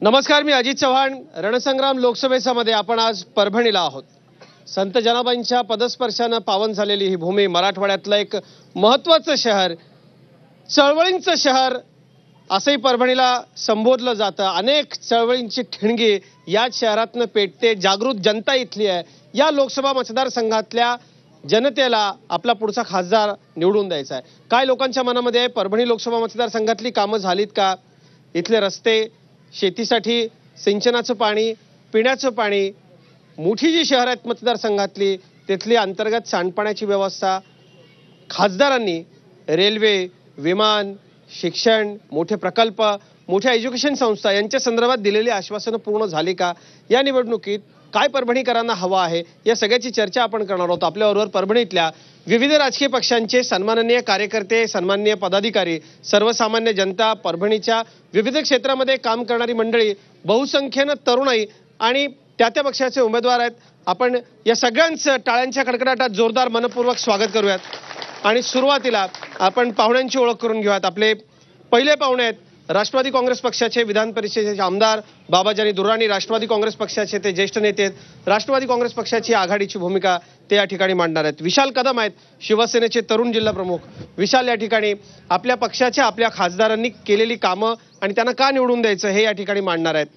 नमस्कार, मी अजित चव्हाण. रणसंग्राम लोकसभेमध्ये आपण आज परभणीला आहोत. संत जनाबाईंच्या पदस्पर्शाने पावन झालेली ही भूमी, मराठवाड्यातलं एक महत्त्वाचं शहर, चळवळींचं शहर असंही परभणीला संबोधलं जातं. अनेक चळवळींची ठिणगी या शहरातनं पेटते. जागृत जनता इथली आहे. या लोकसभा मतदारसंघातल्या जनतेला आपला पुढचा खासदार निवडून द्यायचा आहे. काय लोकांच्या मनामध्ये आहे? परभणी लोकसभा मतदारसंघातली कामं झालीत का? इथले रस्ते, शेतीसाठी सिंचनाचं पाणी, पिण्याचं पाणी, मोठी जी शहर आहेत मतदारसंघातली तिथली अंतर्गत सांडपाण्याची व्यवस्था, खासदारांनी रेल्वे, विमान, शिक्षण, मोठे प्रकल्प, मोठ्या एज्युकेशन संस्था यांच्या संदर्भात दिलेली आश्वासनं पूर्ण झाली का? या निवडणुकीत काय परभणीकरांना हवा आहे, या सगळ्याची चर्चा आपण करणार आहोत. आपल्याबरोबर परभणीतल्या विविध राजकीय पक्षांचे सन्माननीय कार्यकर्ते, सन्माननीय पदाधिकारी, सर्वसामान्य जनता, परभणीच्या विविध क्षेत्रामध्ये काम करणारी मंडळी, बहुसंख्येनं तरुणाई आणि त्या पक्षाचे उमेदवार आहेत. आपण या सगळ्यांचं टाळ्यांच्या कडकडाटात जोरदार मनपूर्वक स्वागत करूयात. आणि सुरुवातीला आपण पाहुण्यांची ओळख करून घेऊयात. आपले पहिले पाहुणे आहेत राष्ट्रवादी काँग्रेस पक्षाचे विधान परिषदेचे आमदार बाबाजानी दुर्राणी. राष्ट्रवादी काँग्रेस पक्षाचे ते ज्येष्ठ नेते आहेत. राष्ट्रवादी काँग्रेस पक्षाची आघाडीची भूमिका ते या ठिकाणी मांडणार आहेत. विशाल कदम आहेत, शिवसेनेचे तरुण जिल्हा प्रमुख. विशाल या ठिकाणी आपल्या पक्षाच्या, आपल्या खासदारांनी केलेली कामं आणि त्यांना का निवडून द्यायचं हे या ठिकाणी मांडणार आहेत.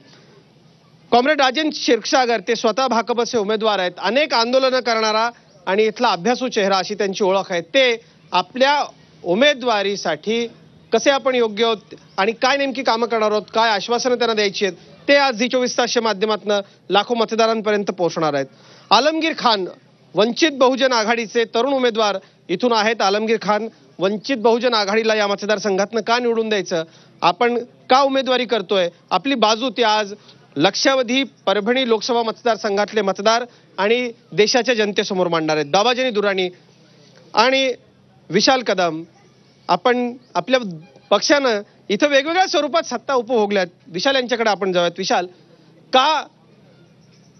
कॉम्रेड राजन क्षीरसागर, ते स्वतः भाकपचे उमेदवार आहेत. अनेक आंदोलनं करणारा आणि इथला अभ्यासू चेहरा अशी त्यांची ओळख आहे. ते आपल्या उमेदवारीसाठी कसे आपण योग्य आहोत आणि काय नेमकी कामं करणार आहोत, काय आश्वासनं त्यांना द्यायची आहेत, ते आज झी 24 तासच्या माध्यमातून लाखो मतदारांपर्यंत पोहोचणार आहेत. आलमगीर खान, वंचित बहुजन आघाडीचे तरुण उमेदवार इथून आहेत. आलमगीर खान, वंचित बहुजन आघाडीला या मतदारसंघातनं का निवडून द्यायचं, आपण का उमेदवारी करतोय, आपली बाजू ते आज लक्षावधी परभणी लोकसभा मतदारसंघातले मतदार आणि देशाच्या जनतेसमोर मांडणार आहेत. बाबाजानी दुर्राणी आणि विशाल कदम, आपण आपल्या पक्षानं इथं वेगवेगळ्या स्वरूपात सत्ता उपभोगल्यात. विशाल यांच्याकडे आपण जाऊयात. विशाल, का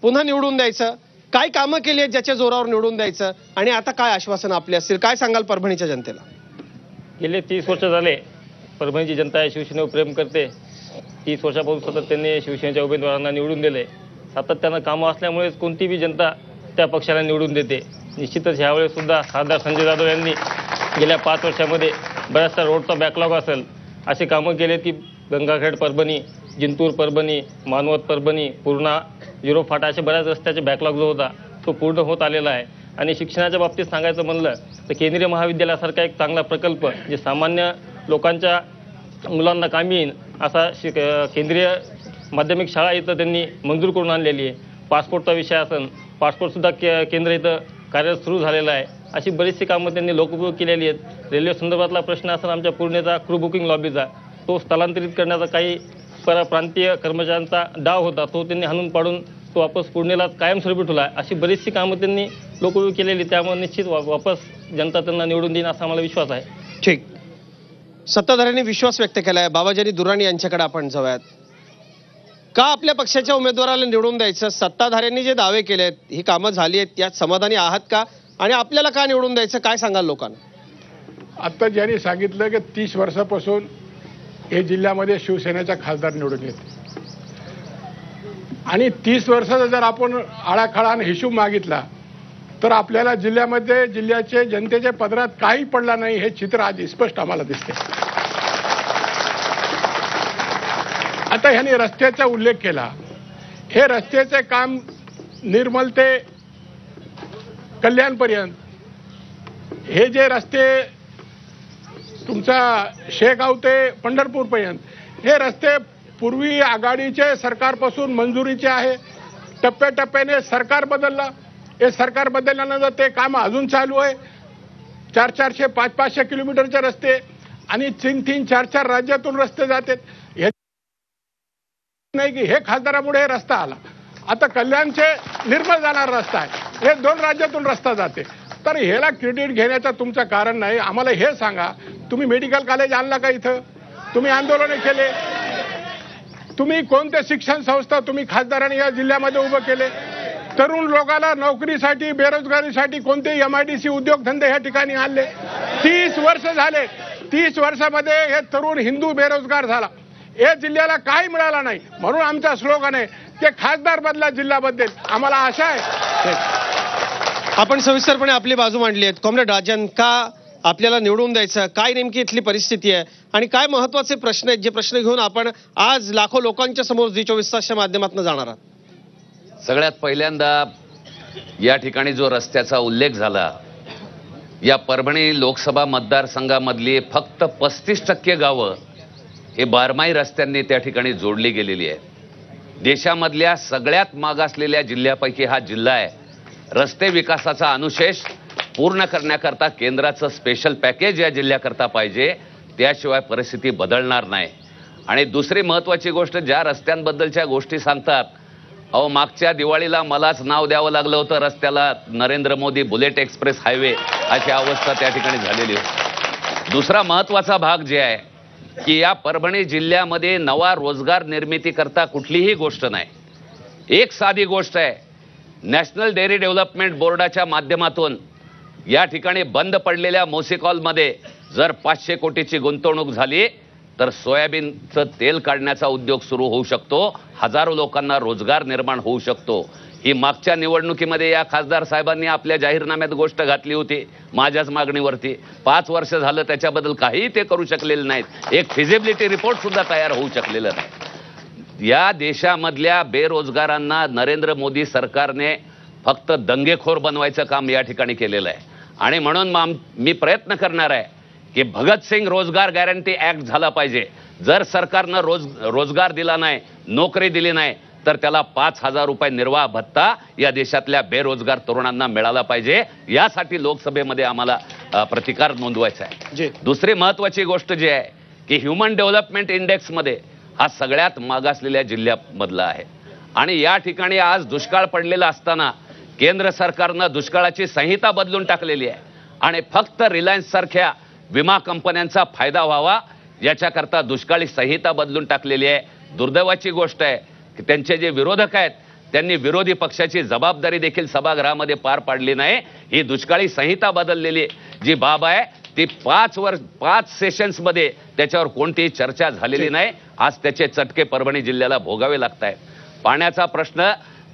पुन्हा निवडून द्यायचं, काय कामं केली आहेत ज्याच्या जोरावर निवडून द्यायचं, आणि आता काय आश्वासन आपले असतील, काय सांगाल परभणीच्या जनतेला? गेले 30 वर्ष झाले परभणीची जनता शिवसेनेवर प्रेम करते. 30 वर्षापासून सतत त्यांनी शिवसेनेच्या उमेदवारांना निवडून दिले. सातत्यानं कामं असल्यामुळेच कोणती बी जनता त्या पक्षाला निवडून देते. निश्चितच ह्यावेळेस सुद्धा खासदार संजय जाधव यांनी गेल्या 5 वर्षामध्ये बऱ्याचशा रोडचा बॅकलॉग असेल असे कामं केले की गंगाखेड परभणी, जिंतूर परभणी, मानवत परभणी, पूर्णा, झिरो फाटा असे बऱ्याच रस्त्याचे बॅकलॉग जो होता तो पूर्ण होत आलेला आहे. आणि शिक्षणाच्या बाबतीत सांगायचं म्हणलं तर केंद्रीय महाविद्यालयासारखा एक चांगला प्रकल्प जे सामान्य लोकांच्या मुलांना कामी येईल असा केंद्रीय माध्यमिक शाळा इथं त्यांनी मंजूर करून आणलेली आहे. पासपोर्टचा विषय असेल, पासपोर्टसुद्धा केंद्र इथं कार्यरत सुरू झालेलं आहे. अशी बरीचशी कामं त्यांनी लोकोपयोग केलेली आहेत. रेल्वे संदर्भातला प्रश्न असेल आमच्या पूर्णेचा क्रू बुकिंग लॉबीचा, तो स्थलांतरित करण्याचा काही परप्रांतीय कर्मचाऱ्यांचा डाव होता, तो त्यांनी हाणून पाडून तो वापस पूर्णेला कायमस्वरूपी ठेवला आहे. अशी बरीचशी कामं त्यांनी लोकोपयोग केलेली, त्यामुळे निश्चित वापस जनता त्यांना निवडून देईन असा आम्हाला विश्वास आहे. ठीक, सत्ताधाऱ्यांनी विश्वास व्यक्त केला आहे. बाबाजानी दुर्राणी यांच्याकडे आपण जाऊयात. का आपल्या पक्षाच्या उमेदवाराला निवडून द्यायचं? सत्ताधाऱ्यांनी जे दावे केले आहेत, ही कामं झाली आहेत, यात समाधानी आहात का? आणि आपल्याला का निवडून द्यायचं, काय सांगाल लोकांना? आता ज्यांनी सांगितलं की 30 वर्षापासून हे जिल्ह्यामध्ये शिवसेनेचा खासदार निवडून येते आणि 30 वर्षाचा जर आपण आळाखळाने हिशोब मागितला तर आपल्याला जिल्ह्यामध्ये जिल्ह्याचे जनतेच्या पदरात काही पडला नाही हे चित्र आज स्पष्ट आम्हाला दिसते. आता ह्यांनी रस्त्याचा उल्लेख केला. हे रस्त्याचे काम निर्मल ते कल्याणपर्यंत, हे जे रस्ते तुमचा शेगाव ते पंढरपूरपर्यंत, हे रस्ते पूर्वी आघाडीचे सरकारपासून मंजुरीचे आहे. टप्प्याटप्प्याने सरकार बदललं. हे सरकार बदलल्यानंतर ते काम अजून चालू आहे. 400-400, 500-500 किलोमीटरचे रस्ते आणि 3-3, 4-4 राज्यातून रस्ते जातात. हे नाही की हे खासदारामुळे हे रस्ता आला. आता कल्याणचे निर्मळ जाणारा रस्ता आहे, हे 2 राज्यातून रस्ता जाते. तर ह्याला क्रेडिट घेण्याचं तुमचं कारण नाही. आम्हाला हे सांगा, तुम्ही मेडिकल कॉलेज आणला का इथं? तुम्ही आंदोलने केले? तुम्ही कोणते शिक्षण संस्था तुम्ही खासदारांनी या जिल्ह्यामध्ये उभं केले? तरुण लोकांना नोकरीसाठी, बेरोजगारीसाठी कोणते MIDC उद्योगधंदे ह्या ठिकाणी आणले? 30 वर्ष झाले. 30 वर्षामध्ये हे तरुण हिंदू बेरोजगार झाला. हे जिल्ह्याला काही मिळालं नाही. म्हणून आमचा स्लोगन आहे की खासदार बदला, जिल्हा बदलेल. आम्हाला आशा आहे. आपण सविस्तरपणे आपली बाजू मांडली आहे. कॉम्रेड राजन, का आपल्याला निवडून द्यायचं, काय नेमकी इथली परिस्थिती आहे आणि काय महत्वाचे प्रश्न आहेत जे प्रश्न घेऊन आपण आज लाखो लोकांच्या समोर झी24 तासच्या माध्यमातून जाणार आहात? सगळ्यात पहिल्यांदा या ठिकाणी जो रस्त्याचा उल्लेख झाला, या परभणी लोकसभा मतदारसंघामधली फक्त 35% गावं हे बारमाही रस्त्यांनी त्या ठिकाणी जोडली गेलेली आहे. देशामधल्या सगळ्यात मागासलेल्या जिल्ह्यापैकी हा जिल्हा आहे. रस्ते विकासाचा अनुशेष पूर्ण करण्याकरता केंद्राचं स्पेशल पॅकेज या जिल्ह्याकरता पाहिजे, त्याशिवाय परिस्थिती बदलणार नाही. आणि दुसरी महत्त्वाची गोष्ट, ज्या रस्त्यांबद्दलच्या गोष्टी सांगतात, अहो मागच्या दिवाळीला मलाच नाव द्यावं लागलं होतं रस्त्याला, Narendra Modi bullet express highway, अशी अवस्था त्या ठिकाणी झालेली होती. दुसरा महत्त्वाचा भाग जे आहे की या परभणी जिल्ह्यामध्ये नवा रोजगार निर्मिती करता कुठलीही गोष्ट नाही. एक साधी गोष्ट आहे, नॅशनल डेअरी डेव्हलपमेंट बोर्डाच्या माध्यमातून या ठिकाणी बंद पडलेल्या मोसिकॉलमध्ये जर 500 कोटीची गुंतवणूक झाली तर सोयाबीनचं तेल काढण्याचा उद्योग सुरू होऊ शकतो, हजारो लोकांना रोजगार निर्माण होऊ शकतो. ही मागच्या निवडणुकीमध्ये या खासदार साहेबांनी आपल्या जाहीरनाम्यात गोष्ट घातली होती माझ्याच मागणीवरती. 5 वर्ष झालं त्याच्याबद्दल काही ते करू शकलेले नाहीत. एक फिजिबिलिटी रिपोर्ट सुद्धा तयार होऊ शकलेलं नाही. या देशामधल्या बेरोजगारांना नरेंद्र मोदी सरकारने फक्त दंगेखोर बनवायचं काम या ठिकाणी केलेलं आहे. आणि म्हणून मी प्रयत्न करणार आहे की भगतसिंग रोजगार गॅरंटी ऍक्ट झाला पाहिजे. जर सरकारनं रोजगार दिला नाही, नोकरी दिली नाही, तर त्याला 5,000 रुपये निर्वाह भत्ता या देशातल्या बेरोजगार तरुणांना मिळाला पाहिजे. यासाठी लोकसभेमध्ये आम्हाला प्रतिकार नोंदवायचा आहे. दुसरी महत्वाची गोष्ट जी आहे की ह्युमन डेव्हलपमेंट इंडेक्समध्ये हा सगळ्यात मागासलेल्या जिल्ह्यामधला आहे. आणि या ठिकाणी आज दुष्काळ पडलेला असताना केंद्र सरकारनं दुष्काळाची संहिता बदलून टाकलेली आहे आणि फक्त रिलायन्स सारख्या विमा कंपन्यांचा फायदा व्हावा याच्याकरता दुष्काळी संहिता बदलून टाकलेली आहे. दुर्दैवाची गोष्ट आहे की त्यांचे जे विरोधक आहेत त्यांनी विरोधी पक्षाची जबाबदारी देखील सभागृहामध्ये पार पाडली नाही. ही दुष्काळी संहिता बदललेली जी बाब आहे ती 5 सेशन्समध्ये त्याच्यावर कोणतीही चर्चा झालेली नाही. आज त्याचे चटके परभणी जिल्ह्याला भोगावे लागत आहेत. पाण्याचा प्रश्न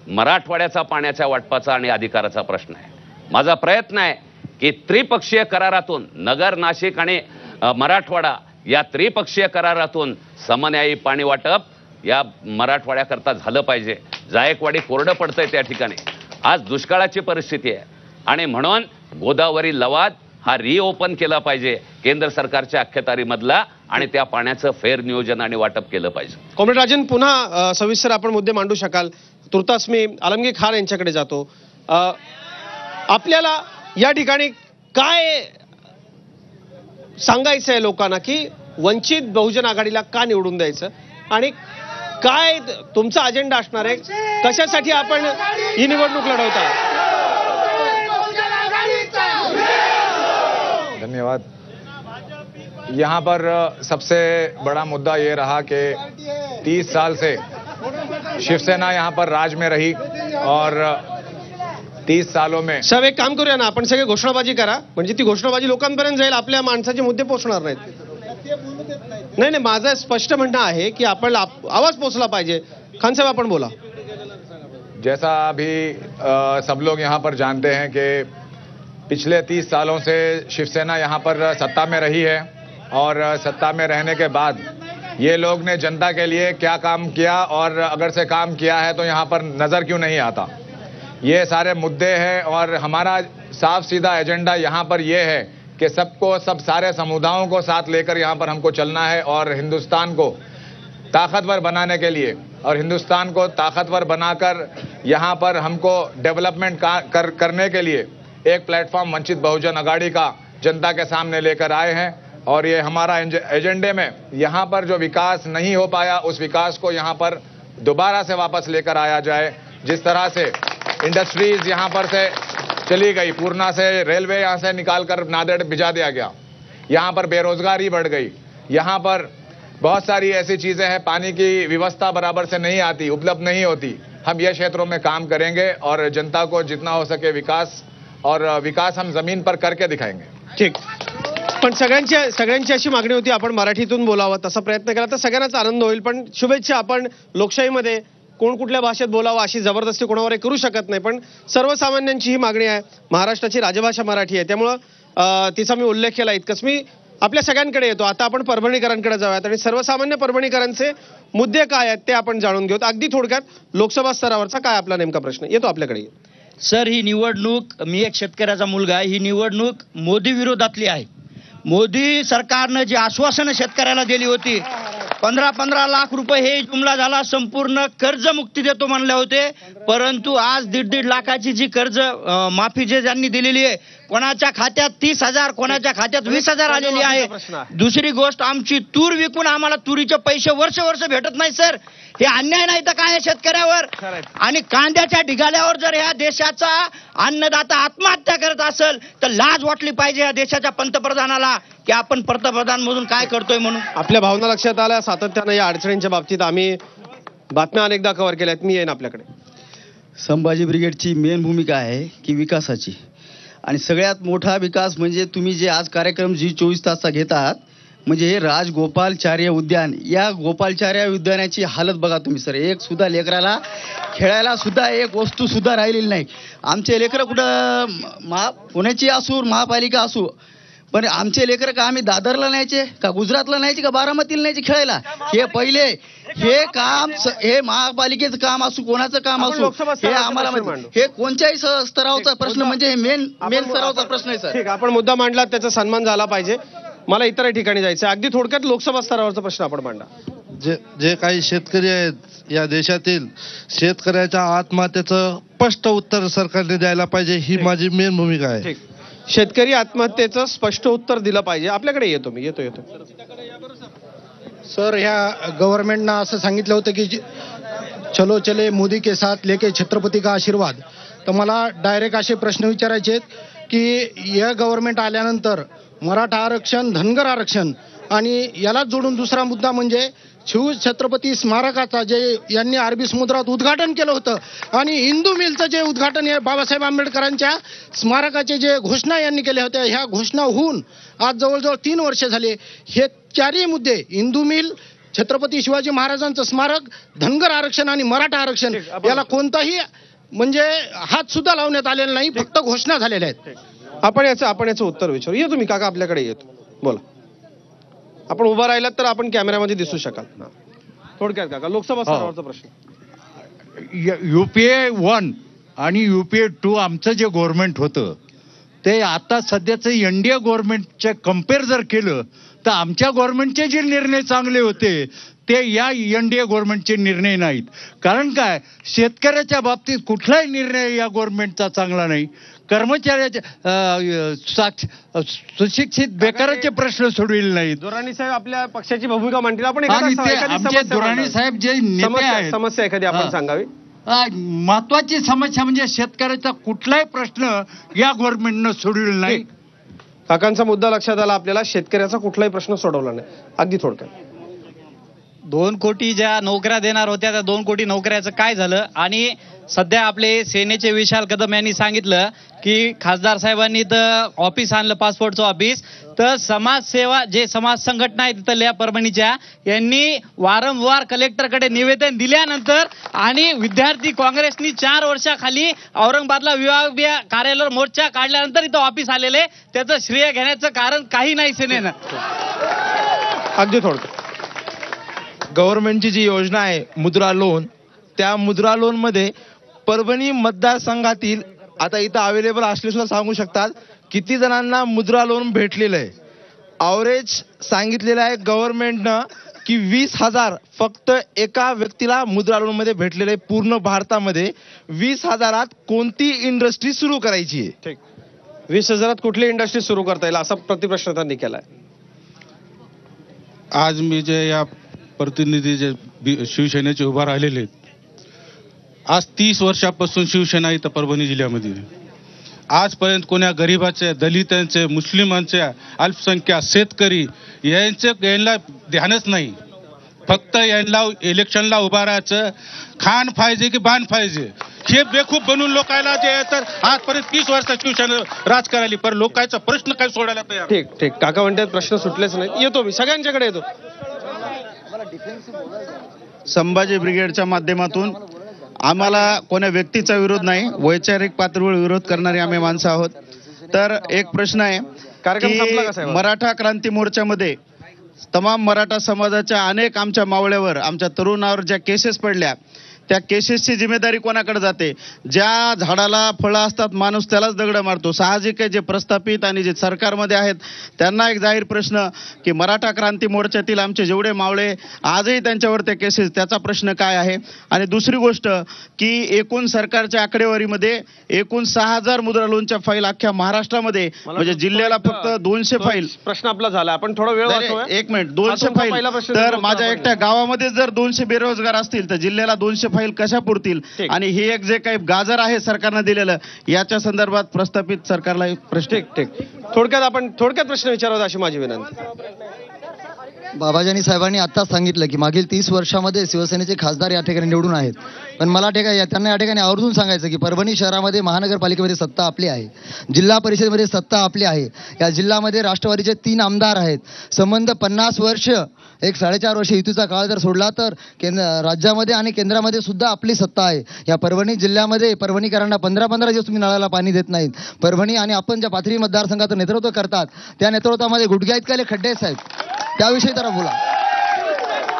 मराठवाड्याचा पाण्याच्या वाटपाचा आणि अधिकाराचा प्रश्न आहे. माझा प्रयत्न आहे की त्रिपक्षीय करारातून नगर, नाशिक आणि मराठवाडा या त्रिपक्षीय करारातून समन्यायी पाणी वाटप या मराठवाड्याकरता झालं पाहिजे. जायकवाडी कोरडं पडतंय त्या ठिकाणी, आज दुष्काळाची परिस्थिती आहे आणि म्हणून गोदावरी लवाद हा रिओपन केला पाहिजे केंद्र सरकारच्या अखत्यारीमधला आणि त्या पाण्याचं फेर नियोजन आणि वाटप केलं पाहिजे. कॉम्रेड राजन, पुन्हा सविस्तर आपण मुद्दे मांडू शकाल? तुर्तास मी आलमगीर खान यांच्याकडे जातो. आपल्याला या ठिकाणी काय सांगायचं आहे लोकांना की वंचित बहुजन आघाडीला का निवडून द्यायचं आणि काय तुमचा अजेंडा असणार आहे, कशासाठी आपण ही निवडणूक लढवता? धन्यवाद. यहाँ पर सबसे बड़ा मुद्दा ये रहा कि 30 साल से शिवसेना यहाँ पर राज में रही और 30 सालों में साहेब एक काम करूया ना, आपण सगळे घोषणाबाजी करा, म्हणजे ती घोषणाबाजी लोकांपर्यंत जाईल, आपल्या माणसाचे मुद्दे पोहोचणार नाहीत. नाही नाही, माझं स्पष्ट म्हणणं आहे की आपण आवाज पोहोचला पाहिजे. खान साहेब आपण बोला. जैसा अभी सब लोग यहाँ पर जानते हैं कि पिछले 30 सालों से शिवसेना यहाँ पर सत्ता में रही है और सत्ता में रहने के बाद ये लोग ने जनता के लिए क्या काम किया और अगर से काम किया है तो यहाँ पर नजर क्यों नहीं आता, ये सारे मुद्दे हैं. और हमारा साफ सीधा एजेंडा यहाँ पर ये है कि सबको, सब सारे समुदायों को साथ लेकर यहाँ पर हमको चलना है और हिंदुस्तान को ताकतवर बनाने के लिए और हिंदुस्तान को ताकतवर बनाकर यहाँ पर हमको डेवलपमेंट करने के लिए एक प्लेटफॉर्म वंचित बहुजन आघाड़ी का जनता के सामने लेकर आए हैं. और ये हमारा एजेंडे में यहाँ पर जो विकास नहीं हो पाया उस विकास को यहाँ पर दोबारा से वापस लेकर आया जाए. जिस तरह से इंडस्ट्रीज यहाँ पर से चली गई, पूर्णा से रेलवे यहाँ से निकालकर नांदेड़ भिजा दिया गया, यहाँ पर बेरोजगारी बढ़ गई, यहाँ पर बहुत सारी ऐसी चीजें हैं, पानी की व्यवस्था बराबर से नहीं आती, उपलब्ध नहीं होती. हम ये क्षेत्रों में काम करेंगे और जनता को जितना हो सके विकास, और विकास हम जमीन पर करके दिखाएंगे. ठीक. पण सगळ्यांची अशी मागणी होती आपण मराठीतून बोलावं, तसा प्रयत्न केला तर सगळ्यांनाच आनंद होईल. पण शुभेच्छा. आपण लोकशाहीमध्ये कोण कुठल्या भाषेत बोलावं अशी जबरदस्ती कोणावर करू शकत नाही, पण सर्वसामान्यांची ही मागणी आहे. महाराष्ट्राची राजभाषा मराठी आहे, त्यामुळं तिचा मी उल्लेख केला. इतकंच. मी आपल्या सगळ्यांकडे येतो. आता आपण परभणीकरांकडे जाऊयात आणि सर्वसामान्य परभणीकरांचे मुद्दे काय आहेत ते आपण जाणून घेऊत. अगदी थोडक्यात लोकसभा स्तरावरचा काय आपला नेमका प्रश्न येतो आपल्याकडे. सर, ही निवडणूक, मी एक शेतकऱ्याचा मुलगा आहे, ही निवडणूक मोदी विरोधातली आहे. मोदी सरकारनं जी आश्वासनं शेतकऱ्याला दिली होती, 15 लाख रुपये हे जुमला झाला, संपूर्ण कर्जमुक्ती देतो म्हणले होते, परंतु आज 1.5 लाखाची जी कर्ज माफी जे ज्यांनी दिलेली आहे, कोणाच्या खात्यात 30,000, कोणाच्या खात्यात 20,000 आलेली आहे. दुसरी गोष्ट, आमची तूर विकून आम्हाला तुरीचे पैसे वर्ष भेटत नाही. सर, हे अन्याय नाही तर काय शेतकऱ्यावर? आणि कांद्याच्या ढिगाल्यावर जर ह्या देशाचा अन्नदाता आत्महत्या करत असेल तर लाज वाटली पाहिजे या देशाच्या पंतप्रधानाला की आपण पंतप्रधान म्हणून काय करतोय म्हणून. आपल्या भावना लक्षात आल्या. सातत्यानं या अडचणींच्या बाबतीत आम्ही बातम्या अनेकदा कव्हर केल्यात. मी येईन आपल्याकडे. संभाजी ब्रिगेडची मेन भूमिका आहे की विकासाची, आणि सगळ्यात मोठा विकास म्हणजे तुम्ही जे आज कार्यक्रम जी 24 तासचा घेत आहात, म्हणजे हे राजगोपालचार्य उद्यान. या गोपालचार्य उद्यानाची हालत बघा तुम्ही सर. एक सुद्धा लेकराला खेळायला सुद्धा एक वस्तू सुद्धा राहिलेली नाही. आमचे लेकरं कुठं पुण्याची असू, महापालिका असू, पण आमचे लेकरं का आम्ही दादरला न्यायचे का गुजरातला न्यायचे का बारामतीला न्यायचे खेळायला? हे पहिले हे काम, हे महापालिकेचं काम असू, कोणाचं काम असू, हे आम्हाला हे कोणत्याही स्तरावरचा प्रश्न म्हणजे मेन स्तरावरचा प्रश्न आहे सर. ठीक, आपण मुद्दा मांडला, त्याचा सन्मान झाला पाहिजे. मला इतर ठिकाणी जायचं. अगदी थोडक्यात लोकसभा स्तरावरचा प्रश्न आपण मांडा. जे काही शेतकरी आहेत या देशातील, शेतकऱ्याच्या आत्महत्येचं स्पष्ट उत्तर सरकारने द्यायला पाहिजे, ही माझी मेन भूमिका आहे. शेतकरी आत्महत्येचं स्पष्ट उत्तर दिलं पाहिजे. आपल्याकडे येतो मी. येतो. सर, ह्या गव्हर्नमेंटनं असं सांगितलं होतं की चलो चले मोदी के साथ लेके छत्रपती का आशीर्वाद. तर मला डायरेक्ट असे प्रश्न विचारायचे आहेत की या गव्हर्नमेंट आल्यानंतर मराठा आरक्षण, धनगर आरक्षण आणि याला जोडून दुसरा मुद्दा म्हणजे शिव छत्रपती स्मारकाचा जे यांनी अरबी समुद्रात उद्घाटन केलं होतं आणि हिंदू मिलचं जे उद्घाटन हे बाबासाहेब आंबेडकरांच्या स्मारकाचे जे घोषणा यांनी केल्या होत्या, ह्या घोषणा होऊन आज जवळजवळ 3 वर्ष झाले. हे चारही मुद्दे, हिंदू मिल, छत्रपती शिवाजी महाराजांचं स्मारक, धनगर आरक्षण आणि मराठा आरक्षण, याला कोणताही म्हणजे हात सुद्धा लावण्यात आलेला नाही, फक्त घोषणा झालेल्या आहेत. आपण याचं उत्तर विचारू. येतो मी काका आपल्याकडे येतो. बोला. आपण उभा राहिलात तर आपण कॅमेऱ्यामध्ये दिसू शकाल. थोडक्यात काका, लोकसभा स्तरावरचा प्रश्न. UPA 1 आणि UPA 2 आमचं जे गव्हर्नमेंट होतं ते आता सध्याचं NDA गव्हर्नमेंटच्या कम्पेअर जर केलं तर आमच्या गव्हर्नमेंटचे जे निर्णय चांगले होते ते या NDA गव्हर्नमेंटचे निर्णय नाहीत. कारण काय, शेतकऱ्याच्या बाबतीत कुठलाही निर्णय या गव्हर्नमेंटचा चांगला नाही. कर्मचाऱ्याचे सुशिक्षित बेकाराचे प्रश्न सोडविले नाहीत. दुराणी साहेब आपल्या पक्षाची भूमिका मांडतील. आपण आमचे दुराणी साहेब जे नेते आहेत, समस्या एखादी आपण सांगावी. महत्वाची समस्या म्हणजे शेतकऱ्याचा कुठलाही प्रश्न या गव्हर्नमेंटनं सोडविला नाही. काकांचा मुद्दा लक्षात आला आपल्याला. शेतकऱ्याचा कुठलाही प्रश्न सोडवला नाही. अगदी थोडक्यात. 2 कोटी ज्या नोकऱ्या देणार होत्या त्या 2 कोटी नोकऱ्याचं काय झालं? आणि सध्या आपले सेनेचे विशाल कदम यांनी सांगितलं की खासदार साहेबांनी तर ऑफिस आणलं, पासपोर्टचं ऑफिस, तर समाजसेवा जे समाज संघटना आहे तिथल्या परभणीच्या, यांनी वारंवार कलेक्टरकडे निवेदन दिल्यानंतर आणि विद्यार्थी काँग्रेसनी 4 वर्षाखाली औरंगाबादला विभागीय कार्यालयावर मोर्चा काढल्यानंतर इथं ऑफिस आलेले, त्याचं श्रेय घेण्याचं कारण काही नाही सेनेनं. अगदी थोडक्यात. गव्हर्नमेंटची जी योजना आहे मुद्रा लोन, त्या मुद्रा लोन मध्ये परभणी मतदारसंघातील आता इथं अवेलेबल असले सुद्धा सांगू शकतात किती जणांना मुद्रा लोन भेटलेलं आहे. ॲव्हरेज सांगितलेलं आहे गव्हर्नमेंटनं की 20,000 फक्त एका व्यक्तीला मुद्रा लोन मध्ये भेटलेलं आहे. पूर्ण भारतामध्ये 20,000 कोणती इंडस्ट्री सुरू करायची आहे? ठीक. 20,000 कुठली इंडस्ट्री सुरू करता येईल असा प्रतिप्रश्न त्यांनी केलाय. आज मी जे या प्रतिनिधी जे शिवसेनेचे उभा राहिलेले आहेत, आज 30 वर्षापासून शिवसेना इथं परभणी जिल्ह्यामध्ये, आजपर्यंत कोण्या गरीबाचे, दलितांचे, मुस्लिमांचे, अल्पसंख्याक, शेतकरी यांना ध्यानच नाही. फक्त यांना इलेक्शनला उभा राहायचं, खान पाहिजे की बाण पाहिजे हे बेखूब बनून लोकांना जे तर आजपर्यंत 30 वर्ष शिवसेना राज करायली, पण लोकांचा प्रश्न काय सोडायला तयार. ठीक ठीक, काका म्हणतात प्रश्न सुटलेच नाही. येतो मी सगळ्यांच्याकडे येतो. संभाजी ब्रिगेडच्या माध्यमातून आम्हाला कोण्या व्यक्तीचा विरोध नाही, वैचारिक पातळीवर विरोध करणारे आम्ही माणसं आहोत. तर एक प्रश्न आहे की मराठा क्रांती मोर्चामध्ये तमाम मराठा समाजाच्या अनेक आमच्या मावळ्यावर, आमच्या तरुणावर ज्या केसेस पडल्या, त्या केसेसची जिम्मेदारी कोणाकडे जाते? ज्या झाडाला फळं असतात माणूस त्यालाच दगड मारतो. साहजिक आहे, जे प्रस्थापित आणि जे सरकारमध्ये आहेत त्यांना एक जाहीर प्रश्न की मराठा क्रांती मोर्चातील आमचे जेवढे मावळे आजही त्यांच्यावर ते केसेस, त्याचा प्रश्न काय आहे? आणि दुसरी गोष्ट की एकूण सरकारच्या आकडेवारीमध्ये एकूण 6000 मुद्रा लोनच्या फाईल अख्ख्या महाराष्ट्रामध्ये, म्हणजे जिल्ह्याला फक्त 200 फाईल. प्रश्न आपला झाला, आपण थोडा वेळ वाचूया. एक मिनिट, 200 फाईल. तर माझ्या एकट्या गावामध्ये जर 200 बेरोजगार असतील तर जिल्ह्याला 200 फाईल कशा पुरतील? आणि हे एक जे काही गाजर आहे सरकारनं दिलेलं, याच्या संदर्भात प्रस्थापित सरकारला एक प्रश्न. ठीक ठीक, थोडक्यात प्रश्न विचारावा अशी माझी विनंती. बाबाजानी साहेबांनी आत्ताच सांगितलं की मागील 30 वर्षामध्ये शिवसेनेचे खासदार या ठिकाणी निवडून आहेत, पण मला त्यांना या ठिकाणी आवर्जून सांगायचं की परभणी शहरामध्ये महानगरपालिकेमध्ये सत्ता आपली आहे, जिल्हा परिषदेमध्ये सत्ता आपली आहे. या जिल्ह्यामध्ये राष्ट्रवादीचे 3 आमदार आहेत. संबंध 50 वर्ष, एक 4.5 वर्ष युतीचा काळ जर सोडला तर राज्यामध्ये आणि केंद्रामध्ये सुद्धा आपली सत्ता आहे. या परभणी जिल्ह्यामध्ये परभणीकरांना 15-15 दिवस तुम्ही नळाला पाणी देत नाहीत. परभणी आणि आपण ज्या पाथरी मतदारसंघाचं नेतृत्व करतात त्या नेतृत्वामध्ये गुडघ्या इतके खड्डे आहेत साहेब, त्याविषयी जरा बोला.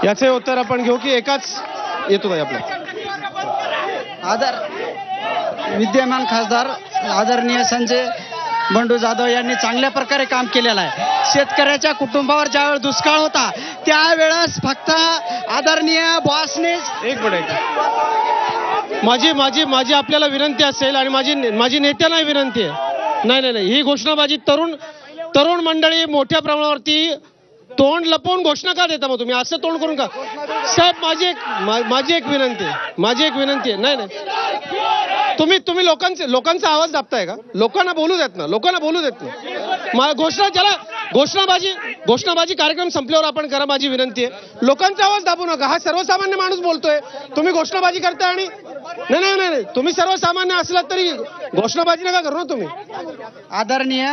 याचे उत्तर आपण घेऊ की एकाच येतो काय आपला विद्यमान खासदार आदरणीय संजय बंडू जाधव यांनी चांगल्या प्रकारे काम केलेलं आहे. शेतकऱ्याच्या कुटुंबावर ज्यावेळेस दुष्काळ होता त्यावेळेस फक्त आदरणीय बॉसने. एक मिनिट, माझी आपल्याला विनंती असेल आणि माझी नेत्यांना विनंती आहे. नाही, ही घोषणाबाजी तरुण मंडळी मोठ्या प्रमाणावरती तोंड लपवून घोषणा का देता? मग तुम्ही असं तोंड करून का? साहेब माझी एक विनंती आहे. नाही, तुम्ही लोकांचा आवाज दाबताय का? लोकांना बोलू देत ना. घोषणाबाजी कार्यक्रम संपल्यावर आपण करा, माझी विनंती आहे. लोकांचा आवाज दाबू नका. हा सर्वसामान्य माणूस बोलतोय, तुम्ही घोषणाबाजी करताय. आणि नाही, तुम्ही सर्वसामान्य असलात तरी घोषणाबाजी नका करू ना तुम्ही. आदरणीय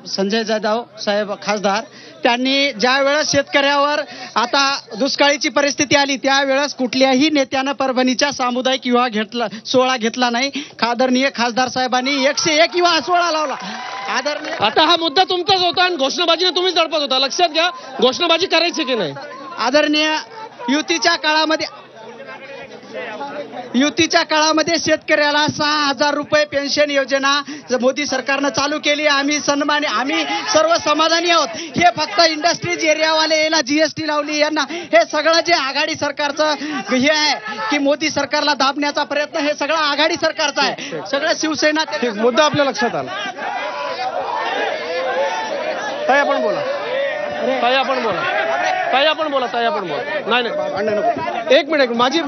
संजय जाधव साहेब खासदार, त्यांनी ज्या वेळेस शेतकऱ्यावर आता दुष्काळीची परिस्थिती आली त्यावेळेस कुठल्याही नेत्यानं परभणीच्या सामुदायिक विवाह सोहळा घेतला नाही. आदरणीय खासदार साहेबांनी 101 विवाह सोहळा लावला. आदरणीय, आता हा मुद्दा तुमचाच होता आणि घोषणाबाजीने तुम्हीच दडपत होता. लक्षात घ्या, घोषणाबाजी करायची की नाही. आदरणीय युतीच्या काळामध्ये शेतकऱ्याला 6000 रुपये पेन्शन योजना मोदी सरकारनं चालू केली. आम्ही सर्व समाधानी आहोत. हे फक्त इंडस्ट्रीज एरियावाले याला जीएसटी लावली, यांना हे सगळं जे आघाडी सरकारचं हे आहे की मोदी सरकारला दाबण्याचा प्रयत्न, हे सगळं आघाडी सरकारचा आहे. सगळं शिवसेना. मुद्दा आपल्या लक्षात आला. ताई आपण बोला. नाही, एक मिनिट, माझी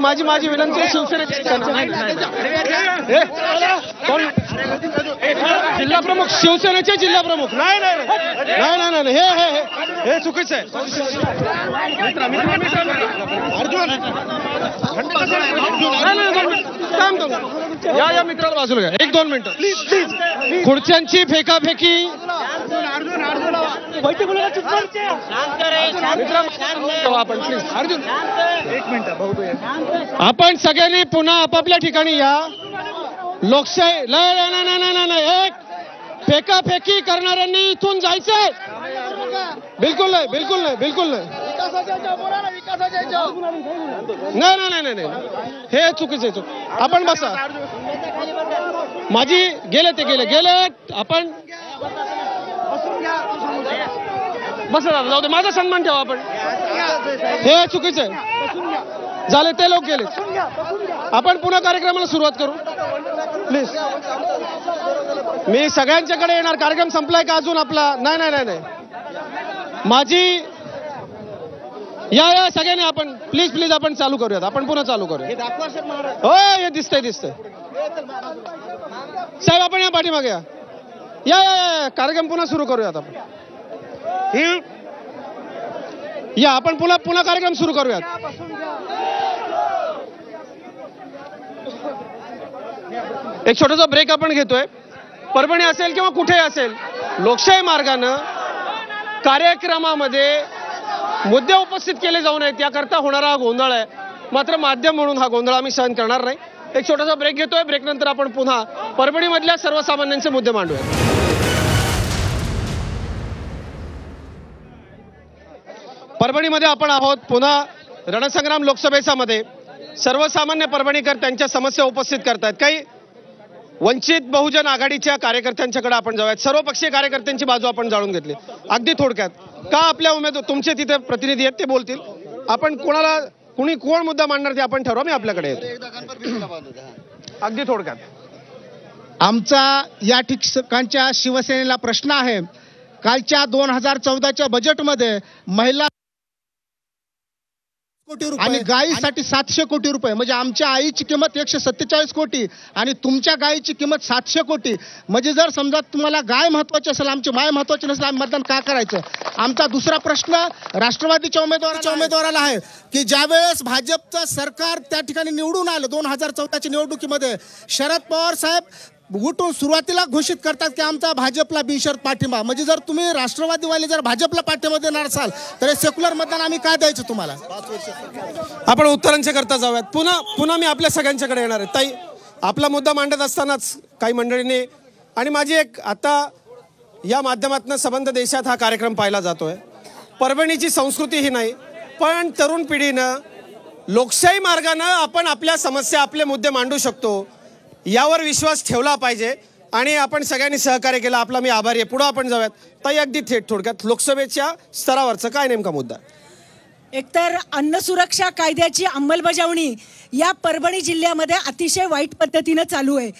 विनंती आहे. शिवसेनेची जिल्हा प्रमुख, शिवसेनेचे जिल्हा प्रमुख. नाही, हे चुकीचं आहे. या मित्राला बाजूला घ्या. 1-2 मिनिटं प्लीज. खुर्च्यांची फेकाफेकी. आपण सगळ्यांनी पुन्हा आपापल्या ठिकाणी या. लोकशाही नाही, एक फेकाफेकी करणाऱ्यांनी इथून जायचंय. बिलकुल नाही. हे चुकीचं आहे. आपण बसा. गेले आपण बसा, जाऊ दे, माझा सन्मान ठेवा आपण. हे चुकीचं आहे. झाले, ते लोक गेले. आपण पुन्हा कार्यक्रमाला सुरुवात करू प्लीज. मी सगळ्यांच्याकडे येणार. कार्यक्रम संपलाय का अजून आपला? नाही. माझी या सगळ्यांनी आपण प्लीज आपण चालू करूयात. आपण पुन्हा चालू करूया. हो, हे दिसतंय. साहेब आपण या पाठीमागे या. कार्यक्रम पुन्हा सुरू करूयात आपण. या आपण पुन्हा कार्यक्रम सुरू करूयात. एक छोटासा ब्रेक आपण घेतोय. परभणी असेल किंवा कुठेही असेल, लोकशाही मार्गानं कार्यक्रमामध्ये मुद्दे उपस्थित केले जाऊ नयेत याकरता होणारा हा गोंधळ आहे. मात्र माध्यम म्हणून हा गोंधळ आम्ही सहन करणार नाही. एक छोटासा ब्रेक घेतोय. ब्रेक नंतर आपण पुन्हा परभणीमधल्या सर्वसामान्यांचे मुद्दे मांडूया. परभणीमध्ये आपण आहोत. पुन्हा रणसंग्राम लोकसभेचा मध्ये सर्वसामान्य परभणीकर त्यांच्या समस्या उपस्थित करतायत. काही वंचित बहुजन आघाडीच्या कार्यकर्त्यांच्याकडे आपण जाऊयात. सर्वपक्षीय कार्यकर्त्यांची बाजू आपण जाणून घेतली. अगदी थोडक्यात का आपल्या उमेदवार तुमचे तिथे प्रतिनिधी आहेत ते बोलतील. आपण कोण मुद्दा मांडणार ते आपण ठरवा. मी आपल्याकडे येतो. अगदी थोडक्यात आमचा या ठिकाणच्या शिवसेनेला प्रश्न आहे. कालच्या 2014च्या बजेटमध्ये महिला कोटी रुपये आणि गायीसाठी 700 कोटी रुपये, म्हणजे आमच्या आईची किंमत 147 कोटी आणि तुमच्या गायीची किंमत 700 कोटी. म्हणजे जर समजा तुम्हाला गाय महत्वाची असेल, आमची माय महत्वाची नसेल, आम्ही मतदान का करायचं. आमचा दुसरा प्रश्न राष्ट्रवादीच्या उमेदवाराला आहे की ज्यावेळेस भाजपचं सरकार त्या ठिकाणी निवडून आलं 2014च्या निवडणुकीमध्ये, शरद पवार साहेब उठून सुरुवातीला घोषित करतात की आमचा भाजपला बिनशर्त पाठिंबा. म्हणजे जर तुम्ही राष्ट्रवादीवाले जर भाजपला पाठिंबा देणार असाल तर सेक्युलर मतदान आम्ही काय द्यायचं तुम्हाला. आपण उत्तरांच्या करता जाऊयात. पुन्हा मी आपल्या सगळ्यांच्याकडे येणार आहे. ताई, आपला मुद्दा मांडत असतानाच काही मंडळींनी आणि माझी एक आता या माध्यमातून संबंध देशात हा कार्यक्रम पाहिला जातोय. परभणीची संस्कृती ही नाही, पण तरुण पिढीनं लोकशाही मार्गानं आपण आपल्या समस्या आपले मुद्दे मांडू शकतो यावर विश्वास ठेवला पाहिजे आणि आपण सगळ्यांनी सहकार्य केलं. आपला मी आभारी आहे. पुढे आपण जाऊयात. ताई, अगदी थेट थोडक्यात लोकसभेच्या स्तरावरचं काय नेमका मुद्दा. एकतर अन्न सुरक्षा कायद्याची अंमलबजावणी या परभणी जिल्ह्यामध्ये अतिशय वाईट पद्धतीनं चालू आहे.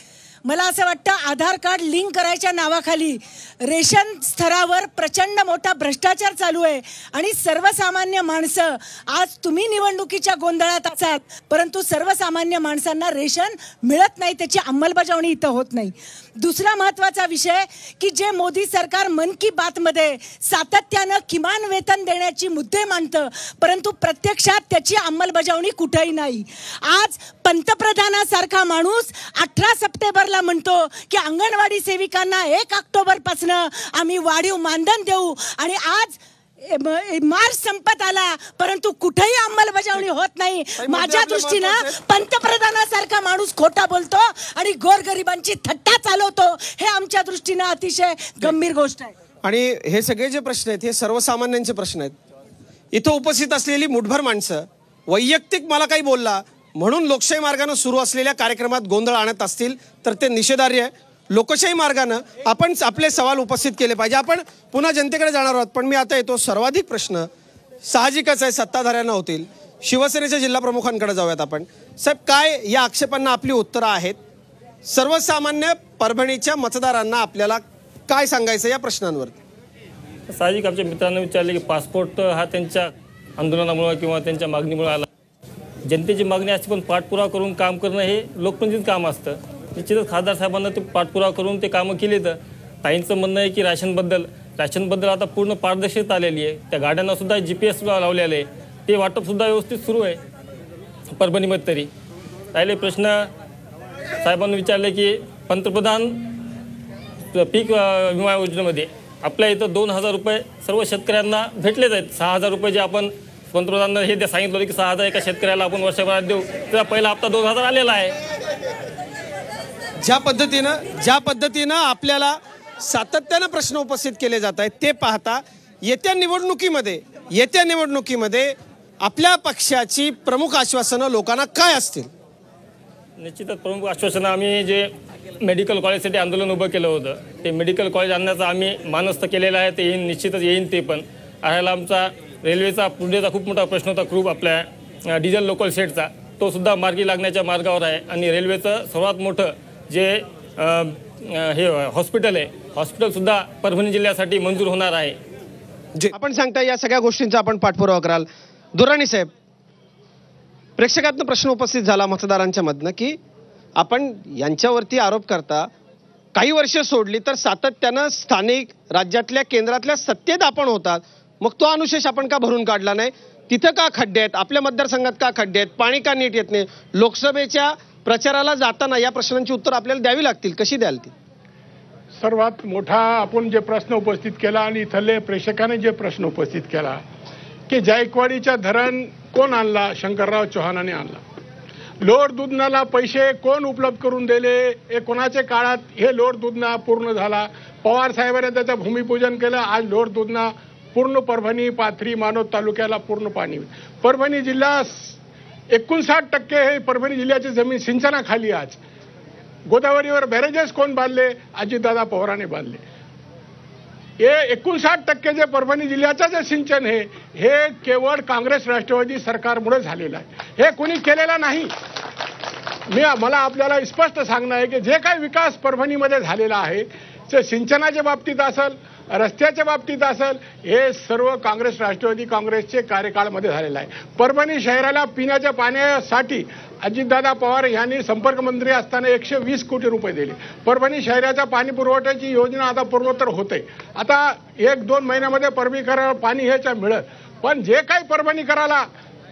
मला असं वाटतं आधार कार्ड लिंक करायच्या नावाखाली रेशन स्तरावर प्रचंड मोठा भ्रष्टाचार चालू आहे आणि सर्वसामान्य माणसं, आज तुम्ही निवडणुकीच्या गोंधळात असाल परंतु सर्वसामान्य माणसांना रेशन मिळत नाही, त्याची अंमलबजावणी इथं होत नाही. दुसरा महत्त्वाचा विषय की जे मोदी सरकार मन की बातमध्ये सातत्यानं किमान वेतन देण्याची मुद्दे मांडतं परंतु प्रत्यक्षात त्याची अंमलबजावणी कुठेही नाही. आज पंतप्रधानासारखा माणूस 18 सप्टेंबरला म्हणतो की अंगणवाडी सेविकांना 1 ऑक्टोबर पासून आम्ही वाढीव मानधन देऊ आणि आज मार्च संपत आला परंतु कुठेही अंमलबजावणी होत नाही. माझ्या दृष्टीनं पंतप्रधानासारखा माणूस खोटा बोलतो आणि गोरगरिबांची थट्टा चालवतो, हे आमच्या दृष्टीनं अतिशय गंभीर गोष्ट आहे. आणि हे सगळे जे प्रश्न आहेत हे सर्वसामान्यांचे प्रश्न आहेत. इथं उपस्थित असलेली मुठभर माणसं वैयक्तिक मला काही बोलला म्हणून लोकशाही मार्गाने सुरू असलेल्या कार्यक्रमात गोंधळ आणत असतील तर ते निषेधार्ह आहे. लोकशाही मार्गाने आपण आपले सवाल उपस्थित केले पाहिजे. आपण पुन्हा जनतेकडे जाणार आहोत, पण मी आता येतो. सर्वाधिक प्रश्न साहजिकच आहे सत्ताधाऱ्यांना होतील. शिवसेनेच्या जिल्हा प्रमुखांकडे जाऊयात आपण. साहेब, काय या आक्षेपांना आपली उत्तरं आहेत? सर्वसामान्य परभणीच्या मतदारांना आपल्याला काय सांगायचं या प्रश्नांवर? साहजिक आमच्या मित्रांनी विचारले की पासपोर्ट हा त्यांच्या आंदोलनामुळे किंवा त्यांच्या मागणीमुळे आला. जनतेची मागणी असते पण पाठपुरावा करून काम करणं हे लोकप्रतिनिधीचं काम असतं. निश्चितच खासदार साहेबांना ते पाठपुरावा करून ते कामं केली. तर ताईंचं म्हणणं आहे की राशनबद्दल आता पूर्ण पारदर्शकता आलेली आहे. त्या गाड्यांना सुद्धा GPS लावलेलं आहे. ते वाटपसुद्धा व्यवस्थित सुरू आहे परभणीमध्ये. तरी राहिले प्रश्न साहेबांनी विचारले की पंतप्रधान पीक विमा योजनेमध्ये आपल्या इथं 2000 रुपये सर्व शेतकऱ्यांना भेटलेच आहेत. 6000 रुपये जे आपण पंतप्रधानांना हे सांगितलं होतं की 6000 एका शेतकऱ्याला आपण वर्षभरात देऊ, त्याचा पहिला हप्ता 2000 आलेला आहे. ज्या पद्धतीनं आपल्याला सातत्यानं प्रश्न उपस्थित केले जात आहेत ते पाहता येत्या निवडणुकीमध्ये आपल्या पक्षाची प्रमुख आश्वासनं लोकांना काय असतील? निश्चितच प्रमुख आश्वासनं आम्ही जे मेडिकल कॉलेजसाठी आंदोलन उभं केलं होतं ते मेडिकल कॉलेज आणण्याचा आम्ही मानस्थ केलेलं आहे. ते निश्चितच येईन. ते पण राहायला आमचा रेल्वेचा पुढेचा खूप मोठा प्रश्न होता. खूप आपल्या डिझेल लोकल सेटचा तो सुद्धा मार्गी लागण्याच्या मार्गावर आहे. आणि रेल्वेचं सर्वात मोठं जे हे हॉस्पिटल सुद्धा परभणी जिल्ह्यासाठी मंजूर होणार आहे. जे आपण सांगता या सगळ्या गोष्टींचा आपण पाठपुरावा कराल. दुर्राणी साहेब, प्रेक्षकातनं प्रश्न उपस्थित झाला मतदारांच्या मधनं की आपण यांच्यावरती आरोप करता, काही वर्ष सोडली तर सातत्यानं स्थानिक राज्यातल्या केंद्रातल्या सत्तेत आपण होतात, मग तो अनुशेष आपण का भरून काढला नाही? तिथं का खड्डे आहेत? आपल्या मतदारसंघात का खड्डे आहेत? पाणी का नीट येत नाही? लोकसभेच्या प्रचाराला जाताना या प्रश्नांची उत्तर आपल्याला द्यावी लागतील. कशी द्याल ती? सर्वात मोठा आपण जे प्रश्न उपस्थित केला आणि इथले प्रेक्षकाने जे प्रश्न उपस्थित केला की जायकवाडीचा धरण कोण आणला? शंकरराव चव्हाणांनी आणला. लोअर दुधनाला पैसे कोण उपलब्ध करून दिले? हे कोणाच्या काळात हे लोअर दुधना पूर्ण झाला? पवार साहेबांनी त्याचं भूमिपूजन केलं. आज लोअर दुधना पूर्ण परभणी, पाथरी, मानवत तालुक्याला पूर्ण पाणी. परभणी जिल्हा 59% हे परभणी जिल्ह्याची जमीन सिंचनाखाली. आज गोदावरीवर बॅरेजेस कोण बांधले? अजितदादा पवारांनी बांधले. हे 59% जे परभणी जिल्ह्याचं जे सिंचन आहे हे केवळ काँग्रेस राष्ट्रवादी सरकारमुळे झालेलं आहे. हे कोणी केलेलं नाही. मला आपल्याला स्पष्ट सांगणं आहे की जे काही विकास परभणीमध्ये झालेला आहे ते सिंचनाच्या बाबतीत असेल, रस्त्याच्या बाबतीत असेल, हे सर्व काँग्रेस राष्ट्रवादी काँग्रेसचे कार्यकाळामध्ये झालेलं आहे. परभणी शहराला पिण्याच्या पाण्यासाठी अजितदादा पवार यांनी संपर्क मंत्री असताना 120 कोटी रुपये दिले. परभणी शहराच्या पाणी पुरवठ्याची योजना आता पूर्वोत्तर होते. आता 1-2 महिन्यामध्ये परभणीकराला पाणी ह्याच्या मिळत. पण जे काही परभणीकराला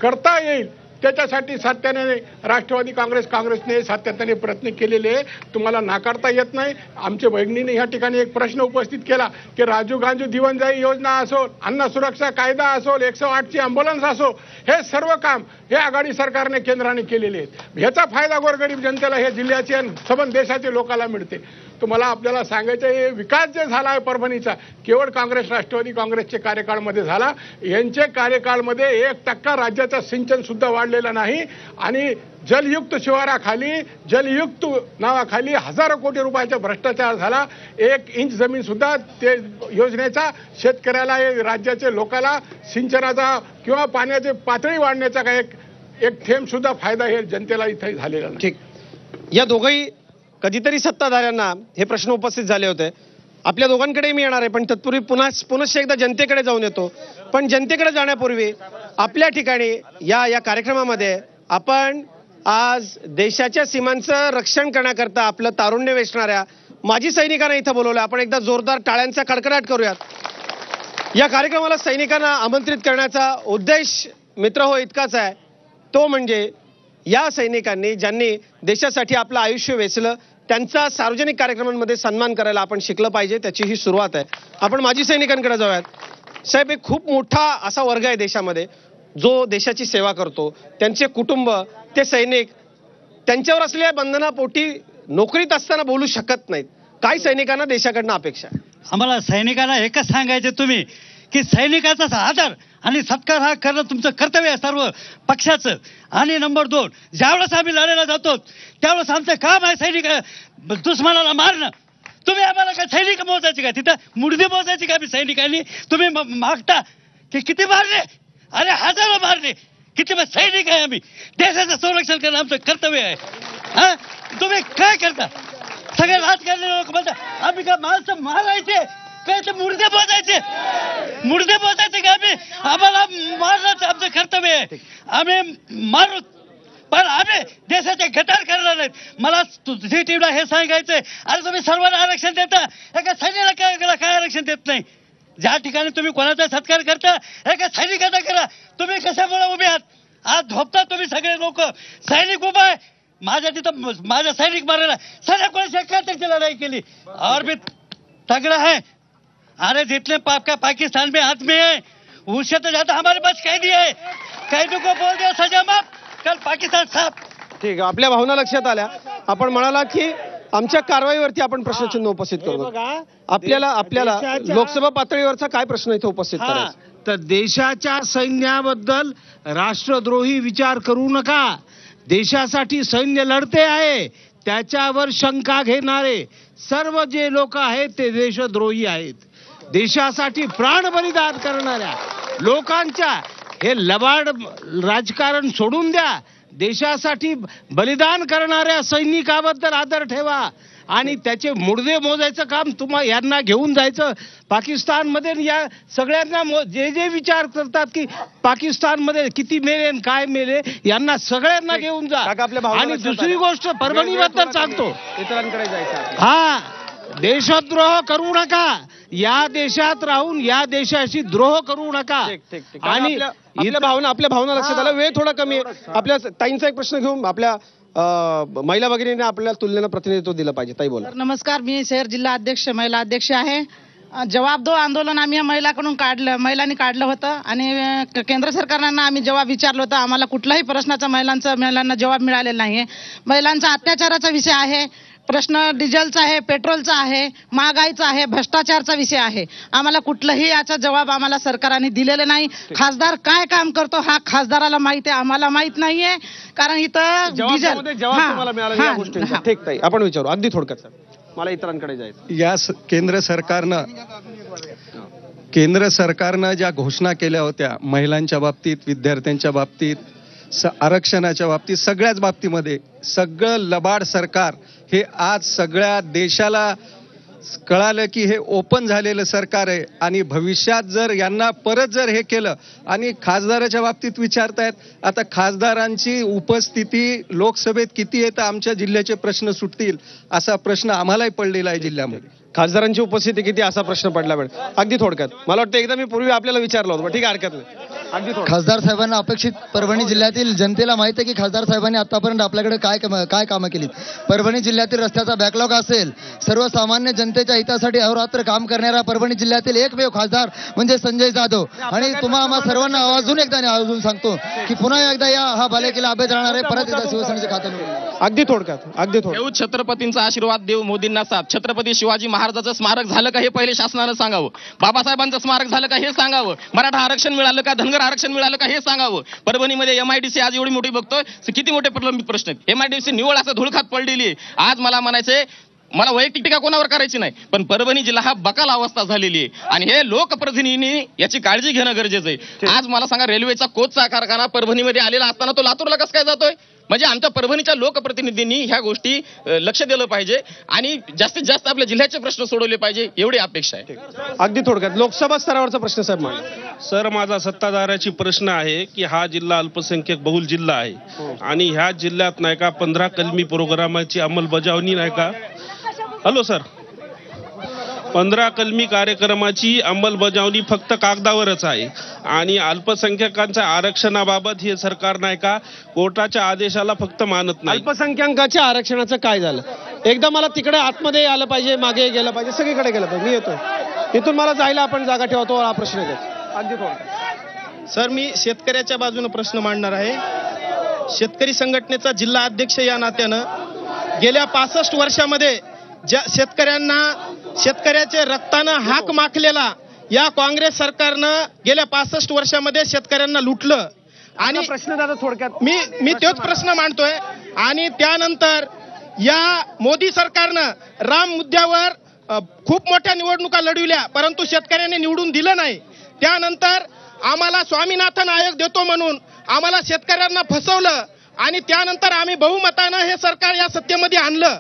करता येईल त्याच्यासाठी सातत्याने राष्ट्रवादी काँग्रेसने सातत्याने प्रयत्न केलेले तुम्हाला नाकारता येत नाही. आमच्या बहिणीने या ठिकाणी एक प्रश्न उपस्थित केला की राजीव गांधी दिवनजाई योजना असो, अन्न सुरक्षा कायदा असो, 108ची अँब्युलन्स असो, हे सर्व काम हे आघाडी सरकारने केंद्राने केलेले आहेत. ह्याचा फायदा गोरगरीब जनतेला, हे जिल्ह्याचे आणि संबंध देशाच्या लोकांना मिळते. तुम्हाला आपल्याला सांगायचं हे विकास जे झाला आहे परभणीचा केवळ काँग्रेस राष्ट्रवादी काँग्रेसच्या कार्यकाळामध्ये झाला. यांच्या कार्यकाळामध्ये 1% राज्याचं सिंचन सुद्धा वाढलेलं नाही आणि जलयुक्त शिवाराखाली, जलयुक्त नावाखाली हजारो कोटी रुपयाचा भ्रष्टाचार झाला. 1 इंच जमीन सुद्धा ते योजनेचा शेतकऱ्याला, राज्याच्या लोकांना सिंचनाचा किंवा पाण्याची पातळी वाढण्याचा काय एक थेंब सुद्धा फायदा हे जनतेला इथे झालेला नाही. ठीक. या दोघंही कधीतरी सत्ताधाऱ्यांना हे प्रश्न उपस्थित झाले होते. आपल्या दोघांकडे मी येणार आहे पण तत्पूर्वी पुनश्च एकदा जनतेकडे जाऊन येतो. पण जनतेकडे जाण्यापूर्वी आपल्या ठिकाणी या कार्यक्रमामध्ये आपण आज देशाच्या सीमांचं रक्षण करण्याकरता आपलं तारुण्य वेचणाऱ्या माजी सैनिकांना इथं बोलवलं. आपण एकदा जोरदार टाळ्यांचा कडकडाट करूयात. या कार्यक्रमाला सैनिकांना आमंत्रित करण्याचा उद्देश मित्र हो इतकाच आहे, तो म्हणजे या सैनिकांनी ज्यांनी देशासाठी आपलं आयुष्य वेचलं त्यांचा सार्वजनिक कार्यक्रमांमध्ये सन्मान करायला आपण शिकलं पाहिजे. त्याची ही सुरुवात आहे. आपण माजी सैनिकांकडे जाऊयात. साहेब, एक खूप मोठा असा वर्ग आहे देशामध्ये जो देशाची सेवा करतो. त्यांचे कुटुंब, ते सैनिक त्यांच्यावर असलेल्या बंधनापोटी नोकरीत असताना बोलू शकत नाहीत. काय सैनिकांना देशाकडनं अपेक्षा आहे? आम्हाला सैनिकांना एकच सांगायचं तुम्ही की सैनिकाचा आदर आणि सत्कार हा करणं तुमचं कर्तव्य आहे सर्व पक्षाचं. आणि नंबर 2, ज्यावेळेस आम्ही लढायला जातो त्यावेळेस आमचं काम आहे सैनिक दुश्मनाला मारणं. तुम्ही आम्हाला काय सैनिक मोजायचे का? तिथं मुर्दे मोजायची का? आम्ही सैनिकांनी तुम्ही मागता की किती मारले? अरे हजारो मारले. किती सैनिक आहे आम्ही. देशाचं संरक्षण करणं आमचं कर्तव्य आहे. हा, तुम्ही काय करता? सगळे राजकारणी लोक म्हणतात आम्ही काय माणसं मारायचे काय? ते मुर्दे बोजायचे का आम्ही? आम्हाला मारण्याचं आमचं कर्तव्य आहे. आम्ही मारू पण आम्ही देशाचे गटार करणार नाहीत. मला झी टीव्हीला हे सांगायचंय. अरे तुम्ही सर्वांना आरक्षण देता, एका सैनिकाला काय आरक्षण देत नाही? ज्या ठिकाणी तुम्ही कोणाचा सत्कार करता एका सैनिकाचा करा. तुम्ही कशामुळे उभे आहात? आज झोपता तुम्ही सगळे लोक. सैनिक उभा आहे माझ्या तिथं, माझा सैनिक मारायला. 1971 लढाई केली और भी तगड़ा है. अरे जितने पाकिस्तान में आदमी है उससे तो ज्यादा हमारे पास कैदी है. कैदी को बोल दिया सजा माफ, कल पाकिस्तान साफ. ठीक आहे, आपल्या भावना लक्षात आल्या. आपण म्हणाला की आमच्या कारवाईवरती आपण प्रश्नचिन्ह उपस्थित करू. आपल्याला लोकसभा पातळीवरचा काय प्रश्न इथे उपस्थित करायचा? तर देशाच्या सैन्याबद्दल राष्ट्रद्रोही विचार करू नका. देशासाठी सैन्य लढते आहे त्याच्यावर शंका घेणारे सर्व जे लोक आहेत ते देशद्रोही आहेत. देशासाठी प्राण बलिदान करणाऱ्या लोकांच्या हे लबाड राजकारण सोडून द्या. देशासाठी बलिदान करणाऱ्या सैनिकाबद्दल आदर ठेवा आणि त्याचे मुर्दे मोजायचं काम तुम्हाला यांना घेऊन जायचं पाकिस्तानमध्ये. या सगळ्यांना जे विचार करतात की पाकिस्तानमध्ये किती मेले काय मेले यांना सगळ्यांना घेऊन जा. आणि दुसरी गोष्ट परभणीबद्दल सांगतो. इतरांकडे जायचं. हा, देशद्रोह करू नका. या देशात राहून या देशाशी द्रोह करू नका. आणि आपल्या भावना लक्षात आल्या. वेळ थोडा कमी आहे. आपल्या ताईंचा एक प्रश्न घेऊन आपल्या महिला भगिनीने आपल्या तुलनेनं प्रतिनिधित्व दिलं पाहिजे. ताई बोला. नमस्कार, मी शहर जिल्हा अध्यक्ष महिला अध्यक्ष आहे. जवाब दो आंदोलन आम्ही या महिलांनी काढलं होतं आणि केंद्र सरकारनं आम्ही जेव्हा विचारलं होतं आम्हाला कुठल्याही प्रश्नाचा महिलांना जवाब मिळालेला नाहीये. महिलांचा अत्याचाराचा विषय आहे, प्रश्न डिझेलचा आहे, पेट्रोलचा आहे, महागाईचा आहे, भ्रष्टाचारचा विषय आहे. आम्हाला कुठलाही याचा जवाब आम्हाला सरकारने दिलेला नाही. खासदार काय काम करतो हा खासदाराला माहिती आहे, आम्हाला माहित नाहीये. कारण इथं डिझेल तुम्हाला मिळाला या गोष्टींचा. ठीक ताई, आपण विचारू अगदी थोडक्यात सर, मला इतरांकडे जायचं. या केंद्र सरकारनं ज्या घोषणा केल्या होत्या महिलांच्या बाबतीत, विद्यार्थ्यांच्या बाबतीत, आरक्षणाच्या बाबतीत, सगळ्याच बाबतीमध्ये सगळं लबाड सरकार हे आज सगळ्या देशाला कळालं की हे ओपन झालेलं सरकार आहे. आणि भविष्यात जर यांना परत जर हे केलं आणि खासदाराच्या बाबतीत विचारतायत, आता खासदारांची उपस्थिती लोकसभेत किती आहे तर आमच्या जिल्ह्याचे प्रश्न सुटतील असा प्रश्न आम्हालाही पडलेला आहे जिल्ह्यामध्ये. खासदारांची उपस्थिती किती असा प्रश्न पडला मॅडम. अगदी थोडक्यात मला वाटतं एकदा मी पूर्वी आपल्याला विचारलं होतं, ठीक आहे हरकत नाही. खासदार साहेबांना अपेक्षित परभणी जिल्ह्यातील जनतेला माहिती आहे की खासदार साहेबांनी आतापर्यंत आपल्याकडे काय कामं केली. परभणी जिल्ह्यातील रस्त्याचा बॅकलॉग असेल, सर्वसामान्य जनतेच्या हितासाठी अहोरात्र काम करणारा परभणी जिल्ह्यातील एकमेव खासदार म्हणजे संजय जाधव. आणि आम्हा सर्वांना आवर्जून सांगतो की पुन्हा एकदा हा बालेकिल्ला अभेद राहणार आहे. परत एकदा शिवसेनेचे खाते. अगदी थोडक्यात देऊ छत्रपतींचा आशीर्वाद देऊ मोदींना साथ. छत्रपती शिवाजी महाराजांचं स्मारक झालं का हे पहिले शासनानं सांगावं. बाबासाहेबांचं स्मारक झालं का हे सांगावं. मराठा आरक्षण मिळालं का, धनगर आरक्षण मिळालं का हे सांगावं. परभणीमध्ये MIDC आज एवढी मोठी बघतोय, किती मोठे प्रलंबित प्रश्न आहेत. MIDC निवड असं धुळखात पडलेली आहे. आज मला म्हणायचंय, मला वैयक्तिक टीका कोणावर करायची नाही, पण परभणी जिल्हा हा बकाल अवस्था झालेली आहे आणि हे लोकप्रतिनिधींनी याची काळजी घेणं गरजेचं आहे. आज मला सांगा, रेल्वेचा कोचचा कारखाना परभणीमध्ये आलेला असताना तो लातूरला कसं काय जातोय. म्हणजे आमच्या परभणीच्या लोकप्रतिनिधींनी ह्या गोष्टी लक्ष दिलं पाहिजे आणि जास्तीत जास्त आपल्या जिल्ह्याचे प्रश्न सोडवले पाहिजे, एवढी अपेक्षा आहे. अगदी थोडक्यात लोकसभा स्तरावरचा प्रश्न साहेब मांडा. सर, माझा सत्ताधाऱ्याची प्रश्न आहे की हा जिल्हा अल्पसंख्याक बहुल जिल्हा आहे आणि ह्या जिल्ह्यात नाही का 15 कलमी प्रोग्रामाची अंमलबजावणी नाही का. हॅलो सर, 15 कलमी कार्यक्रमाची अंमलबजावणी फक्त कागदावरच आहे आणि अल्पसंख्याकांच्या आरक्षणाबाबत हे सरकार नाही का कोर्टाच्या आदेशाला फक्त मानत नाही. अल्पसंख्याकांच्या आरक्षणाचं काय झालं. एकदा मला तिकडे आतमध्ये आलं पाहिजे, मागे गेलं पाहिजे, सगळीकडे गेलं पाहिजे. मी येतोय इथून, मला जायला आपण जागा ठेवतो. हा प्रश्न घेतो अगदी थोडं. सर, मी शेतकऱ्याच्या बाजूने प्रश्न मांडणार आहे. शेतकरी संघटनेचा जिल्हा अध्यक्ष या नात्यानं गेल्या 65 वर्षामध्ये ज्या शेतकऱ्याचे रक्तानं हाक माखलेला या काँग्रेस सरकारनं गेल्या 65 वर्षामध्ये शेतकऱ्यांना लुटलं. आणि प्रश्न दादा थोडक्यात मी तोच प्रश्न मांडतोय. आणि त्यानंतर या मोदी सरकारनं राम मुद्द्यावर खूप मोठ्या निवडणुका लढविल्या, परंतु शेतकऱ्यांनी निवडून दिलं नाही. त्यानंतर आम्हाला स्वामीनाथन आयोग देतो म्हणून आम्हाला शेतकऱ्यांना फसवलं आणि त्यानंतर आम्ही बहुमतानं हे सरकार या सत्तेमध्ये आणलं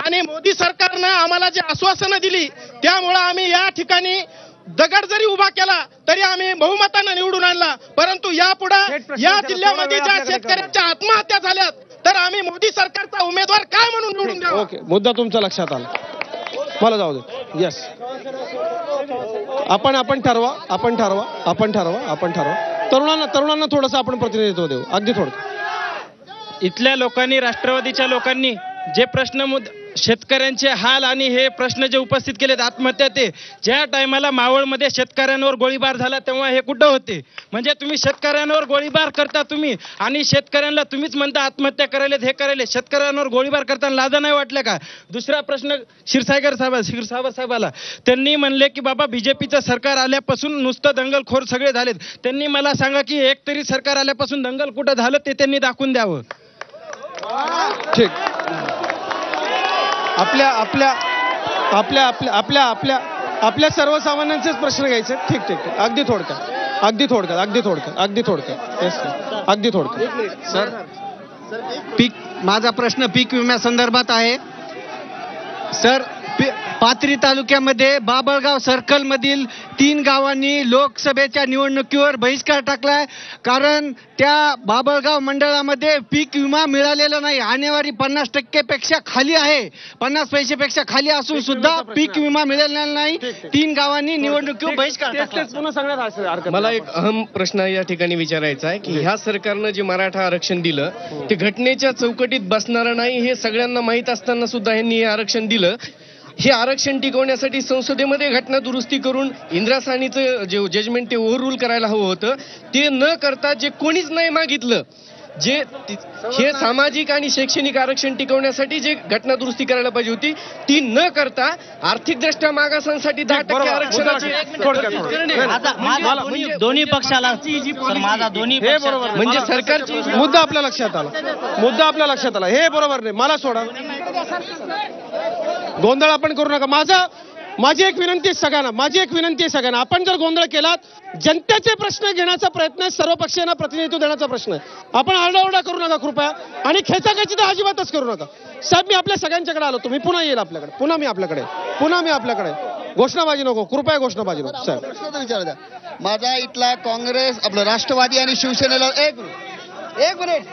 आणि मोदी सरकारनं आम्हाला जी आश्वासनं दिली त्यामुळं आम्ही या ठिकाणी दगड जरी उभा केला तरी आम्ही बहुमतानं निवडून आणला. परंतु यापुढे या जिल्ह्यामध्ये ज्या शेतकऱ्यांच्या आत्महत्या झाल्यात तर आम्ही मोदी सरकारचा उमेदवार काय म्हणून निवडून द्यावा. ओके, मुद्दा तुमचा लक्षात आला. मला जाऊ दे. येस, आपण ठरवा. तरुणांना थोडंसं आपण प्रतिनिधित्व देऊ. अगदी थोडं. इथल्या लोकांनी, राष्ट्रवादीच्या लोकांनी जे प्रश्न शेतकऱ्यांचे हाल आणि हे प्रश्न जे उपस्थित केलेत, आत्महत्या, ते ज्या टायमाला मावळमध्ये शेतकऱ्यांवर गोळीबार झाला तेव्हा हे कुठं होते. म्हणजे तुम्ही शेतकऱ्यांवर गोळीबार करता तुम्ही आणि शेतकऱ्यांना तुम्हीच म्हणता आत्महत्या करायलेत, हे करायले. शेतकऱ्यांवर गोळीबार करताना लाजा नाही वाटल्या का. दुसरा प्रश्न क्षीरसागर साहेबाला, त्यांनी म्हणले की बाबा बीजेपीचं सरकार आल्यापासून नुसतं दंगलखोर सगळे झालेत. त्यांनी मला सांगा की एक तरी सरकार आल्यापासून दंगल कुठं झालं ते त्यांनी दाखवून द्यावं. ठीक. आपल्या सर्वसामान्यांचेच प्रश्न घ्यायचे. ठीक. अगदी थोडक्यात. सर, माझा प्रश्न पीक विम्या संदर्भात आहे. सर, पाथरी तालुक्यामध्ये बाबळगाव सर्कल मधील 3 गावांनी लोकसभेच्या निवडणुकीवर बहिष्कार टाकलाय, कारण त्या बाबळगाव मंडळामध्ये पीक विमा मिळालेला नाही. आणेवारी 50% पेक्षा खाली आहे, 50 पैशापेक्षा खाली असून सुद्धा पीक विमा मिळालेला नाही. 3 गावांनी निवडणुकीवर बहिष्कार टाकला. मला एक अहम प्रश्न या ठिकाणी विचारायचा आहे की ह्या सरकारनं जे मराठा आरक्षण दिलं ते घटनेच्या चौकटीत बसणारं नाही हे सगळ्यांना माहीत असताना सुद्धा यांनी हे आरक्षण दिलं. हे आरक्षण टिकवण्यासाठी संसदेमध्ये घटना दुरुस्ती करून इंदिरा साहनीचं जे जजमेंट ते ओव्हररूल करायला हवं होतं, ते न करता जे कोणीच नाही मागितलं, जे हे सामाजिक आणि शैक्षणिक आरक्षण टिकवण्यासाठी जे घटना दुरुस्ती करायला पाहिजे होती ती न करता आर्थिकदृष्ट्या मागासांसाठी 10% आरक्षणाची दोन्ही पक्षाला माझा दोन्ही म्हणजे सरकारची मुद्दा आपल्या लक्षात आला, हे बरोबर नाही. मला सोडा, गोंधळ आपण करू नका. माझी एक विनंती आहे सगळ्यांना, आपण जर गोंधळ केलात, जनतेचे प्रश्न घेण्याचा प्रयत्न आहे, सर्व पक्षांना प्रतिनिधित्व देण्याचा प्रश्न आहे. आपण आरडाओरडा करू नका कृपया, आणि खेचाखेची तर अजिबातच करू नका. साहेब, मी आपल्या सगळ्यांच्याकडे आलो, तुम्ही पुन्हा येईल आपल्याकडे, पुन्हा मी आपल्याकडे. घोषणाबाजी नको, कृपया घोषणाबाजी नको. साहेब, प्रश्न विचारू द्या. माझा इथला काँग्रेस, आपलं राष्ट्रवादी आणि शिवसेनेला एक मिनिट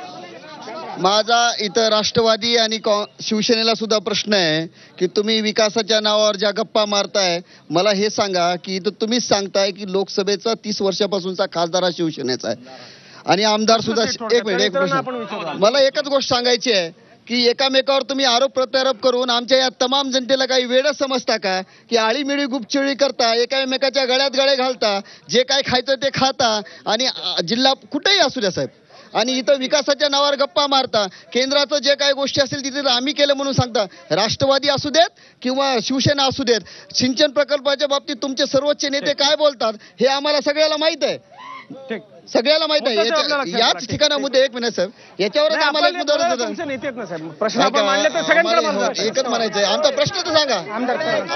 माझा इथं राष्ट्रवादी आणि शिवसेनेला सुद्धा प्रश्न आहे की तुम्ही विकासाच्या नावावर ज्या गप्पा मारताय, मला हे सांगा की इथं तुम्हीच सांगताय की लोकसभेचा 30 वर्षापासूनचा खासदार हा शिवसेनेचा आहे आणि आमदार सुद्धा. एक मिनिट, मला एकच गोष्ट सांगायची आहे की एकामेकावर तुम्ही आरोप प्रत्यारोप करून आमच्या या तमाम जनतेला काही वेळ समजता का, की आळीमिळी गुपचिळी करता, एकामेकाच्या गळ्यात गळे घालता, जे काय खायचं ते खाता आणि जिल्हा कुठेही असू द्या साहेब, आणि इथं विकासाच्या नावावर गप्पा मारता. केंद्राचं जे काही गोष्टी असतील तिथे आम्ही केलं म्हणून सांगता. राष्ट्रवादी असू देत किंवा शिवसेना असू देत, सिंचन प्रकल्पाच्या बाबतीत तुमचे सर्वोच्च नेते काय बोलतात हे आम्हाला सगळ्याला माहित आहे. याच ठिकाणा मुद्दे. एक मिनिट साहेब, याच्यावरच आम्हाला एक मुद्दा एकच म्हणायचंय. आमचा प्रश्न तर सांगा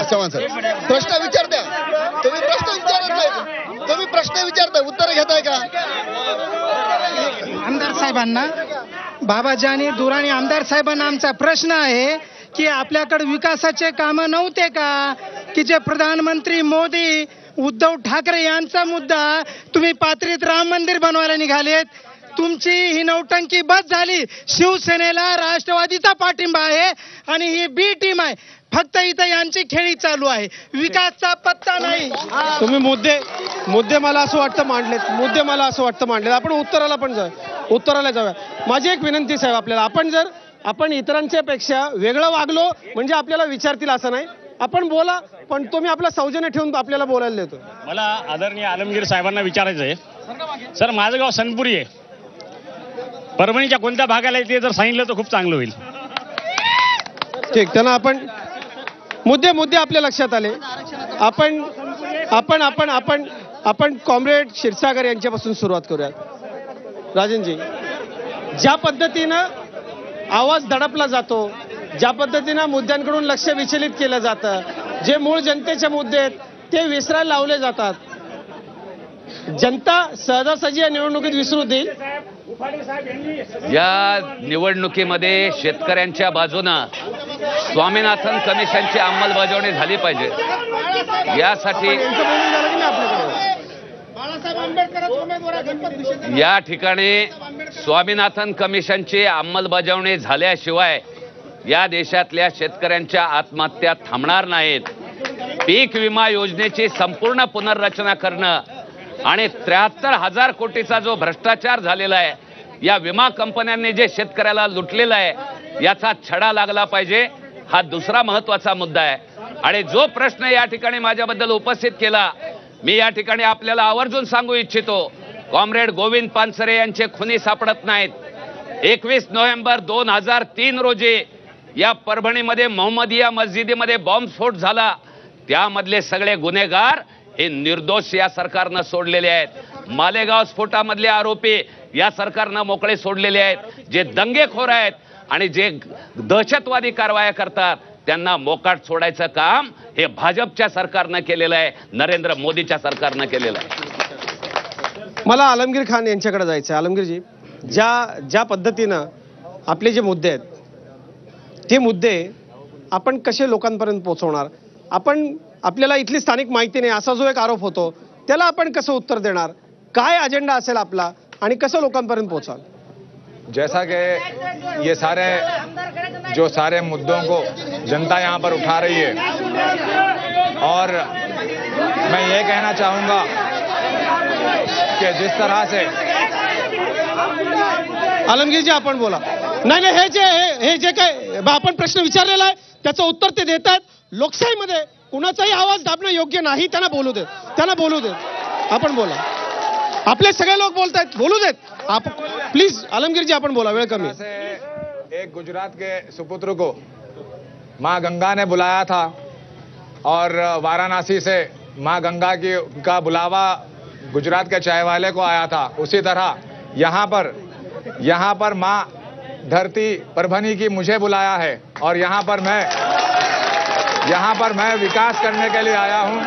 चव्हाण साहेब, प्रश्न विचार द्या. तुम्ही प्रश्न विचारत नाही, तुम्ही प्रश्न विचारताय, उत्तर घेताय का? आमदार साहेबांना, बाबाजानी दुराणी आमदार साहेबांना आमचा प्रश्न आहे की आपल्याकडे विकासाचे कामं नव्हते का, की जे प्रधानमंत्री मोदी उद्धव ठाकरे यांचा मुद्दा तुम्ही पाथरीत राम मंदिर बनवायला निघालेत. तुमची ही नौटंकी बस झाली. शिवसेनेला राष्ट्रवादीचा पाठिंबा आहे आणि ही बी टीम आहे. फक्त इथं यांची खेळी चालू आहे, विकासचा पत्ता नाही. तुम्ही मुद्दे मला असं वाटतं मांडलेत. आपण उत्तराला जाऊया. माझी एक विनंती साहेब आपल्याला, आपण इतरांच्या पेक्षा वेगळं वागलो म्हणजे आपल्याला विचारतील असं नाही. आपण बोला, पण तुम्ही आपला सौजन्य ठेवून आपल्याला बोलायला देतो. मला आदरणीय आलमगीर साहेबांना विचारायचं आहे. सर, माझं गाव सनपुरी आहे. परभणीच्या कोणत्या भागाला येते जर सांगितलं तर खूप चांगलं होईल. ठीक, त्यांना आपण मुद्दे आपल्या लक्षात आले. आपण कॉम्रेड क्षीरसागर यांच्यापासून सुरुवात करूया. राजनजी, ज्या पद्धतीनं आवाज दडपला जातो, ज्या पद्धतीनं मुद्द्यांकडून लक्ष विचलित केलं जातं, जे मूळ जनतेचे मुद्दे आहेत ते विसरायला लावले जातात, जनता सहजासहजी या निवडणुकीत विसरू देईल. या निवडणुकीमध्ये शेतकऱ्यांच्या बाजूनं स्वामीनाथन कमिशनची अंमलबजावणी झाली पाहिजे. यासाठी या ठिकाणी स्वामीनाथन कमिशनची अंमलबजावणी झाल्याशिवाय या देशातल्या शेतकऱ्यांच्या आत्महत्या थांबणार नाहीत. पीक विमा योजनेची संपूर्ण पुनर्रचना करणं आणि 73,000 कोटीचा जो भ्रष्टाचार झालेला आहे, या विमा कंपन्यांनी जे शेतकऱ्याला लुटलेला आहे याचा छडा लागला पाहिजे, हा दुसरा महत्वाचा मुद्दा आहे. आणि जो प्रश्न या ठिकाणी माझ्याबद्दल उपस्थित केला, मी या ठिकाणी आपल्याला आवर्जून सांगू इच्छितो, कॉम्रेड गोविंद पानसरे यांचे खुनी सापडत नाहीत. 21 नोव्हेंबर 2003 रोजी या परभणीमध्ये मोहम्मदिया मस्जिदीमध्ये बॉम्बस्फोट झाला, त्यामधले सगळे गुन्हेगार हे निर्दोष या सरकारनं सोडलेले आहेत. मालेगाव स्फोटामधले आरोपी या सरकारनं मोकळे सोडलेले आहेत. जे दंगेखोर आहेत आणि जे दहशतवादी कारवाया करतात त्यांना मोकाट सोडायचं काम हे भाजपच्या सरकारनं केलेलं आहे, नरेंद्र मोदीच्या सरकारनं केलेलं आहे. मला आलमगीर खान यांच्याकडे जायचं आहे. आलमगीरजी, ज्या पद्धतीनं आपले जे मुद्दे आहेत ते मुद्दे आपण कसे लोकांपर्यंत पोहोचवणार? आपल्याला इथली स्थानिक माहिती नाही असा जो एक आरोप होतो त्याला आपण कसं उत्तर देणार, काय अजेंडा असेल आपला आणि कसं लोकांपर्यंत पोहोचाल? जैसा कि ये सारे मुद्दों को जनता यहाँ पर उठा रही है और मैं ये कहना चाहूंगा कि जिस तरह से आलमगीरजी आपण बोला. नाही हे जे काय आपण प्रश्न विचारलेला आहे त्याचं उत्तर ते देतात. लोकशाहीमध्ये कुणाचाही आवाज दाबणं योग्य नाही. त्यांना बोलू देत. आपण बोला. आपले सगळे लोक बोलतायत, बोलू देत. आप प्लीज आलमगीरजी आपण बोला, वेळ कमी. एक गुजरात के सुपुत्र को माँ गंगा ने बुलाया था और वाराणसी से माँ गंगा का बुलावा गुजरात के चाय वाले को आया था. उसी तरह यहाँ पर माँ धरती परभनी की मुझे बुलाया है और यहाँ पर मैं विकास करने के लिए आया हूँ.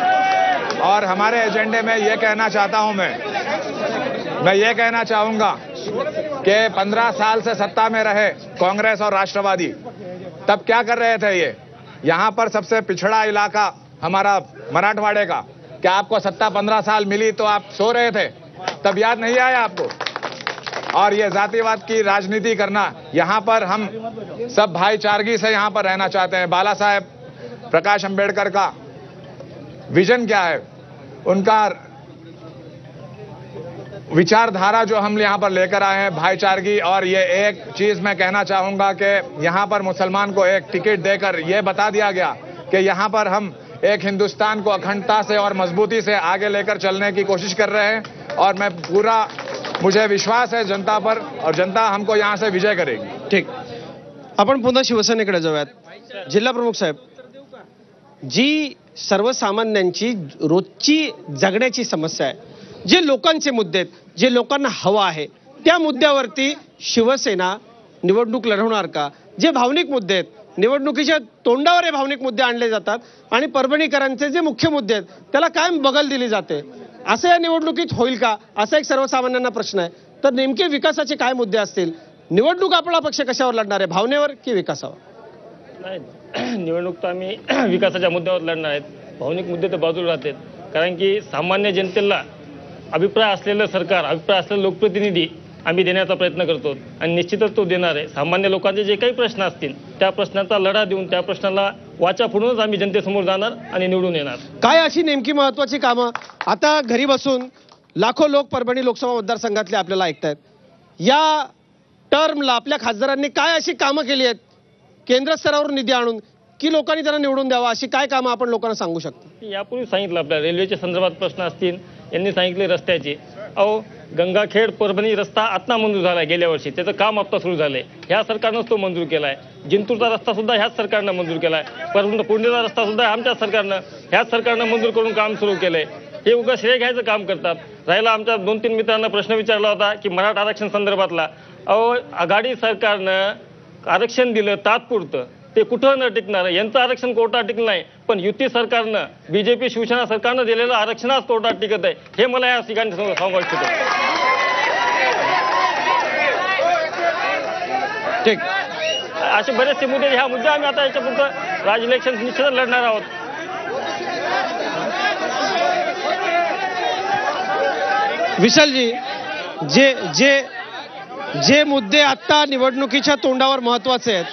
और हमारे एजेंडे में ये कहना चाहता हूँ, मैं ये कहना चाहूंगा कि 15 साल से सत्ता में रहे कांग्रेस और राष्ट्रवादी, तब क्या कर रहे थे ये? यहाँ पर सबसे पिछड़ा इलाका हमारा मराठवाड़े का, क्या आपको सत्ता 15 साल मिली तो आप सो रहे थे? तब याद नहीं आया आपको? और ये जातिवाद की राजनीति करना, यहाँ पर हम सब भाईचारगी से यहाँ पर रहना चाहते हैं. बाला साहेब प्रकाश अंबेडकर का विजन क्या है, उनका विचारधारा जो हम यहाँ पर लेकर आए हैं भाईचारगी. और ये एक चीज मैं कहना चाहूंगा कि यहाँ पर मुसलमान को एक टिकट देकर ये बता दिया गया कि यहाँ पर हम एक हिंदुस्तान को अखंडता से और मजबूती से आगे लेकर चलने की कोशिश कर रहे हैं. और मुझे विश्वास है जनता पर और जनता हमको यहाँ से विजय करेगी. ठीक, आपण पुन्हा शिवसेनेकडे जाऊयात. जिल्हा प्रमुख साहेब, जी सर्वसामान्यांची रोजची जगण्याची समस्या आहे, जे लोकांचे मुद्दे आहेत, जे लोकांना हवा आहे, त्या मुद्द्यावरती शिवसेना निवडणूक लढवणार का? जे भावनिक मुद्दे आहेत, निवडणुकीच्या तोंडावर हे भावनिक मुद्दे आणले जातात आणि परभणीकरांचे जे मुख्य मुद्दे आहेत त्याला कायम बगल दिली जाते. असं या निवडणुकीत होईल का, असा एक सर्वसामान्यांना प्रश्न आहे. तर नेमके विकासाचे काय मुद्दे असतील? निवडणूक आपला पक्ष कशावर लढणार आहे, भावनेवर की विकासावर? नाही, निवडणूक तर आम्ही विकासाच्या मुद्द्यावर लढणार आहेत. भावनिक मुद्दे तर बाजूला राहतात. कारण की सामान्य जनतेला अभिप्राय असलेलं सरकार, अभिप्राय असलेले लोकप्रतिनिधी आम्ही देण्याचा प्रयत्न करतो आणि निश्चितच तो देणार आहे. सामान्य लोकांचे जे काही प्रश्न असतील त्या प्रश्नांचा लढा देऊन त्या प्रश्नाला वाचा फोडूनच आम्ही जनतेसमोर जाणार आणि निवडून येणार. काय अशी नेमकी महत्वाची कामं आता घरी बसून लाखो लोक परभणी लोकसभा मतदारसंघातले आपल्याला ऐकतायत, या टर्मला आपल्या खासदारांनी काय अशी कामं केली आहेत केंद्र स्तरावरून निधी आणून की लोकांनी त्यांना निवडून द्यावा, अशी काय कामं आपण लोकांना सांगू शकता? यापूर्वी सांगितलं, आपल्या रेल्वेच्या संदर्भात प्रश्न असतील, यांनी सांगितले रस्त्याचे. गंगाखेड परभणी रस्ता आत्ता मंजूर झाला गेल्या वर्षी, त्याचं काम आता सुरू झालंय. ह्या सरकारनंच तो मंजूर केलाय. जिंतूरचा रस्ता सुद्धा ह्याच सरकारनं मंजूर केलाय. पुणेचा रस्ता सुद्धा आमच्याच सरकारनं ह्याच सरकारनं मंजूर करून काम सुरू केलंय. हे उगा श्रेय घ्यायचं काम करतात. राहिला आमच्या 2-3 मित्रांना प्रश्न विचारला होता की मराठा आरक्षण संदर्भातला. आघाडी सरकारनं आरक्षण दिलं तात्पुरतं, ते कुठं न टिकणार. यांचं आरक्षण कोर्टात टिकलं नाही, पण युती सरकारनं बीजेपी शिवसेना सरकारनं दिलेलं आरक्षण आज कोर्टात टिकत आहे. हे मला या ठिकाणी सांगू इच्छितो. ठीक, असे बरेचसे मुद्दे, ह्या मुद्दे आम्ही आता याच्यापुरतं राज इलेक्शन निश्चितच लढणार आहोत. विशालजी, जे मुद्दे आता निवडणुकीच्या तोंडावर महत्वाचे आहेत,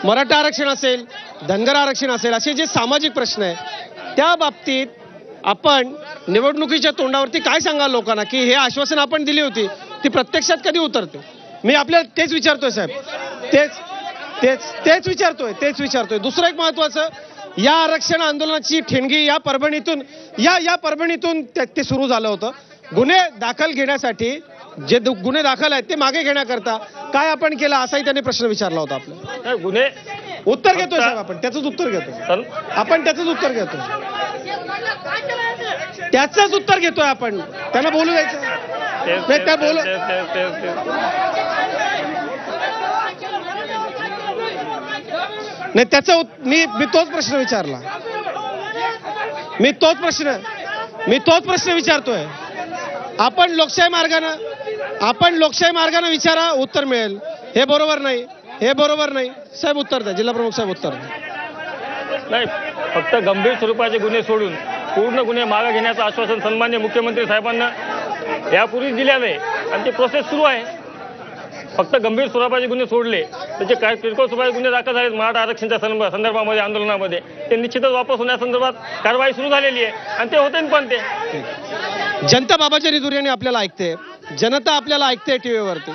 मराठा आरक्षण असेल, धनगर आरक्षण असेल, असे जे सामाजिक प्रश्न आहेत, त्या बाबतीत आपण निवडणुकीच्या तोंडावरती काय सांगाल लोकांना की हे आश्वासन आपण दिली होती ती प्रत्यक्षात कधी उतरते? मी आपल्याला तेच विचारतोय साहेब, तेच विचारतोय. दुसरं एक महत्वाचं, या आरक्षण आंदोलनाची ठिणगी या परभणीतून ते सुरू झालं होतं. गुन्हे दाखल घेण्यासाठी जे गुन्हे दाखल आहेत ते मागे घेण्याकरता काय आपण केलं, असाही त्यांनी प्रश्न विचारला होता. आपला गुन्हे उत्तर घेतोय साहेब, आपण त्याचंच उत्तर घेतोय आपण त्यांना बोलू द्यायचं. नाही, त्याचं मी तोच प्रश्न विचारला. मी तोच प्रश्न विचारतोय. आपण लोकशाही मार्गाने विचारा, उत्तर मिळेल. हे बरोबर नाही साहेब, उत्तर द्या. जिल्हा प्रमुख साहेब उत्तर द्या. नाही, फक्त गंभीर स्वरूपाचे गुन्हे सोडून पूर्ण गुन्हे मागे घेण्याचं आश्वासन सन्मान्य मुख्यमंत्री साहेबांना यापूर्वीच दिलेलं आहे आणि ती प्रोसेस सुरू आहे. फक्त गंभीर स्वरूपाचे गुन्हे सोडले, त्याचे काय किरकोळ स्वरूपाचे गुन्हे दाखल झाले मराठा आरक्षणाच्या संदर्भामध्ये आंदोलनामध्ये, ते निश्चितच वापस होण्यासंदर्भात कारवाई सुरू झालेली आहे आणि ते होते पण ते. जनता बाबाजानी दुर्यानी आपल्याला ऐकते, जनता आपल्याला ऐकते टीव्हीवरती.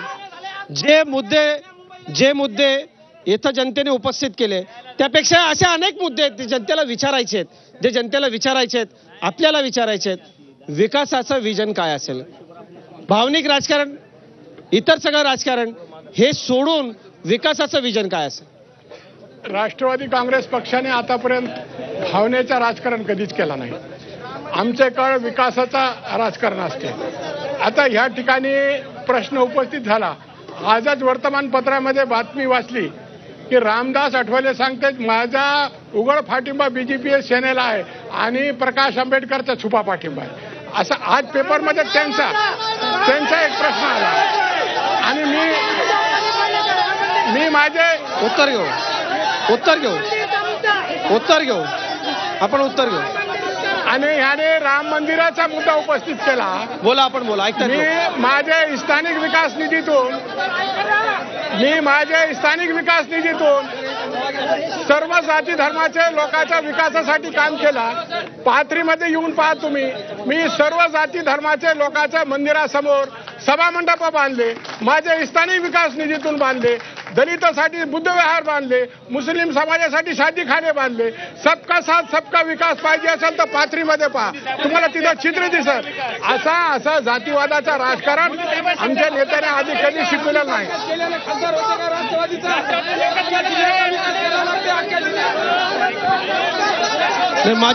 जे मुद्दे इथं जनतेने उपस्थित केले त्यापेक्षा असे अनेक मुद्दे आहेत ते जनतेला विचारायचे आहेत, जे जनतेला विचारायचे आहेत, आपल्याला विचारायचे आहेत. विकासाचं विजन काय असेल, भावनिक राजकारण, इतर सगळं राजकारण हे सोडून विकासाचं विजन काय असेल. राष्ट्रवादी काँग्रेस पक्षाने आतापर्यंत भावनेचं राजकारण कधीच केलं नाही. आमच्याकडे विकासाचा राजकारण असते. आता ह्या ठिकाणी प्रश्न उपस्थित झाला. आजच वर्तमानपत्रामध्ये बातमी वाचली की रामदास आठवले सांगतात माझा उघड पाठिंबा बीजेपी सेनेला आहे आणि प्रकाश आंबेडकरचा छुपा पाठिंबा आहे. असा आज पेपरमध्ये त्यांचा एक प्रश्न आला आणि मी माझे उत्तर घेऊ आपण उत्तर घेऊ. आणि ह्याने राम मंदिराचा मुद्दा उपस्थित केला. बोला, आपण बोला, ऐकता. मी माझे स्थानिक विकास निधीतून सर्व जाती धर्माचे लोकांच्या विकासासाठी काम केला. पाथरीमध्ये येऊन पहा तुम्ही, मी सर्व जाती धर्माचे लोकांच्या मंदिरासमोर सभा मंडप बांधले, माझे स्थानिक विकास निधीतून बांधले, दलितांसाठी बुद्धविहार बांधले, मुस्लिम समाजासाठी शादीखाने बांधले. सबका साथ सबका विकास पाहिजे असेल तर पाथरीमध्ये पहा, तुम्हाला तिथं चित्र दिसत. असा जातीवादाचा राजकारण आमच्या नेत्याने आधी कधी शिकवलेलं नाही.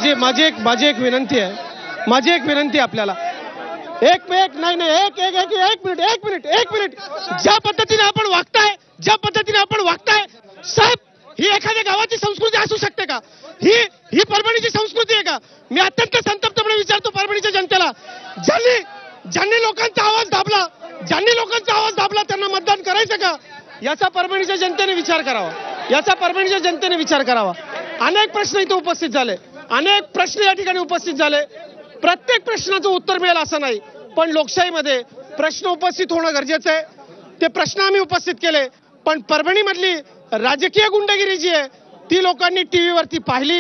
माझी एक विनंती आहे आपल्याला. एक मिनिट. ज्या पद्धतीने आपण वागताय साहेब, ही एखाद्या गावाची संस्कृती असू शकते का? ही परभणीची संस्कृती आहे का? मी अत्यंत संतप्तपणे विचारतो परभणीच्या जनतेला, ज्यांनी लोकांचा आवाज दाबला त्यांना मतदान करायचं का? याचा परभणीच्या जनतेने विचार करावा. अनेक प्रश्न इथे उपस्थित झाले, अनेक प्रश्न या ठिकाणी उपस्थित झाले. प्रत्येक प्रश्नाचं उत्तर मिळेल असं नाही, पण लोकशाहीमध्ये प्रश्न उपस्थित होणं गरजेचं आहे. ते प्रश्न आम्ही उपस्थित केले, पण परभणीमधली राजकीय गुंडगिरी जी आहे ती लोकांनी टीव्हीवरती पाहिली.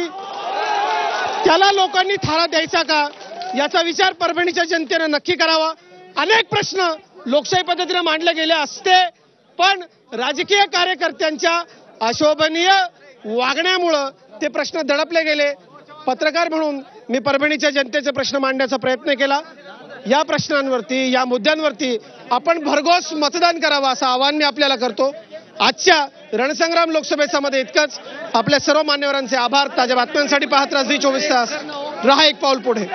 त्याला लोकांनी थारा द्यायचा का याचा विचार परभणीच्या जनतेने नक्की करावा. अनेक प्रश्न लोकशाही पद्धतीने मांडले गेले असते, पण राजकीय कार्यकर्त्यांच्या अशोभनीय वागण्यामुळं ते प्रश्न दडपले गेले. पत्रकार म्हणून मी परभणीच्या जनतेचे प्रश्न मांडण्याचा प्रयत्न केला. या प्रश्नांवरती, या मुद्द्यांवरती आपण भरघोस मतदान करावं असं आवाहन मी आपल्याला करतो. आजच्या रणसंग्राम लोकसभेमध्ये इतकंच. आपल्या सर्व मान्यवरांचे आभार. ताज्या बातम्यांसाठी पाहत राहा झी 24 तास. रहा एक पाऊल पुढे.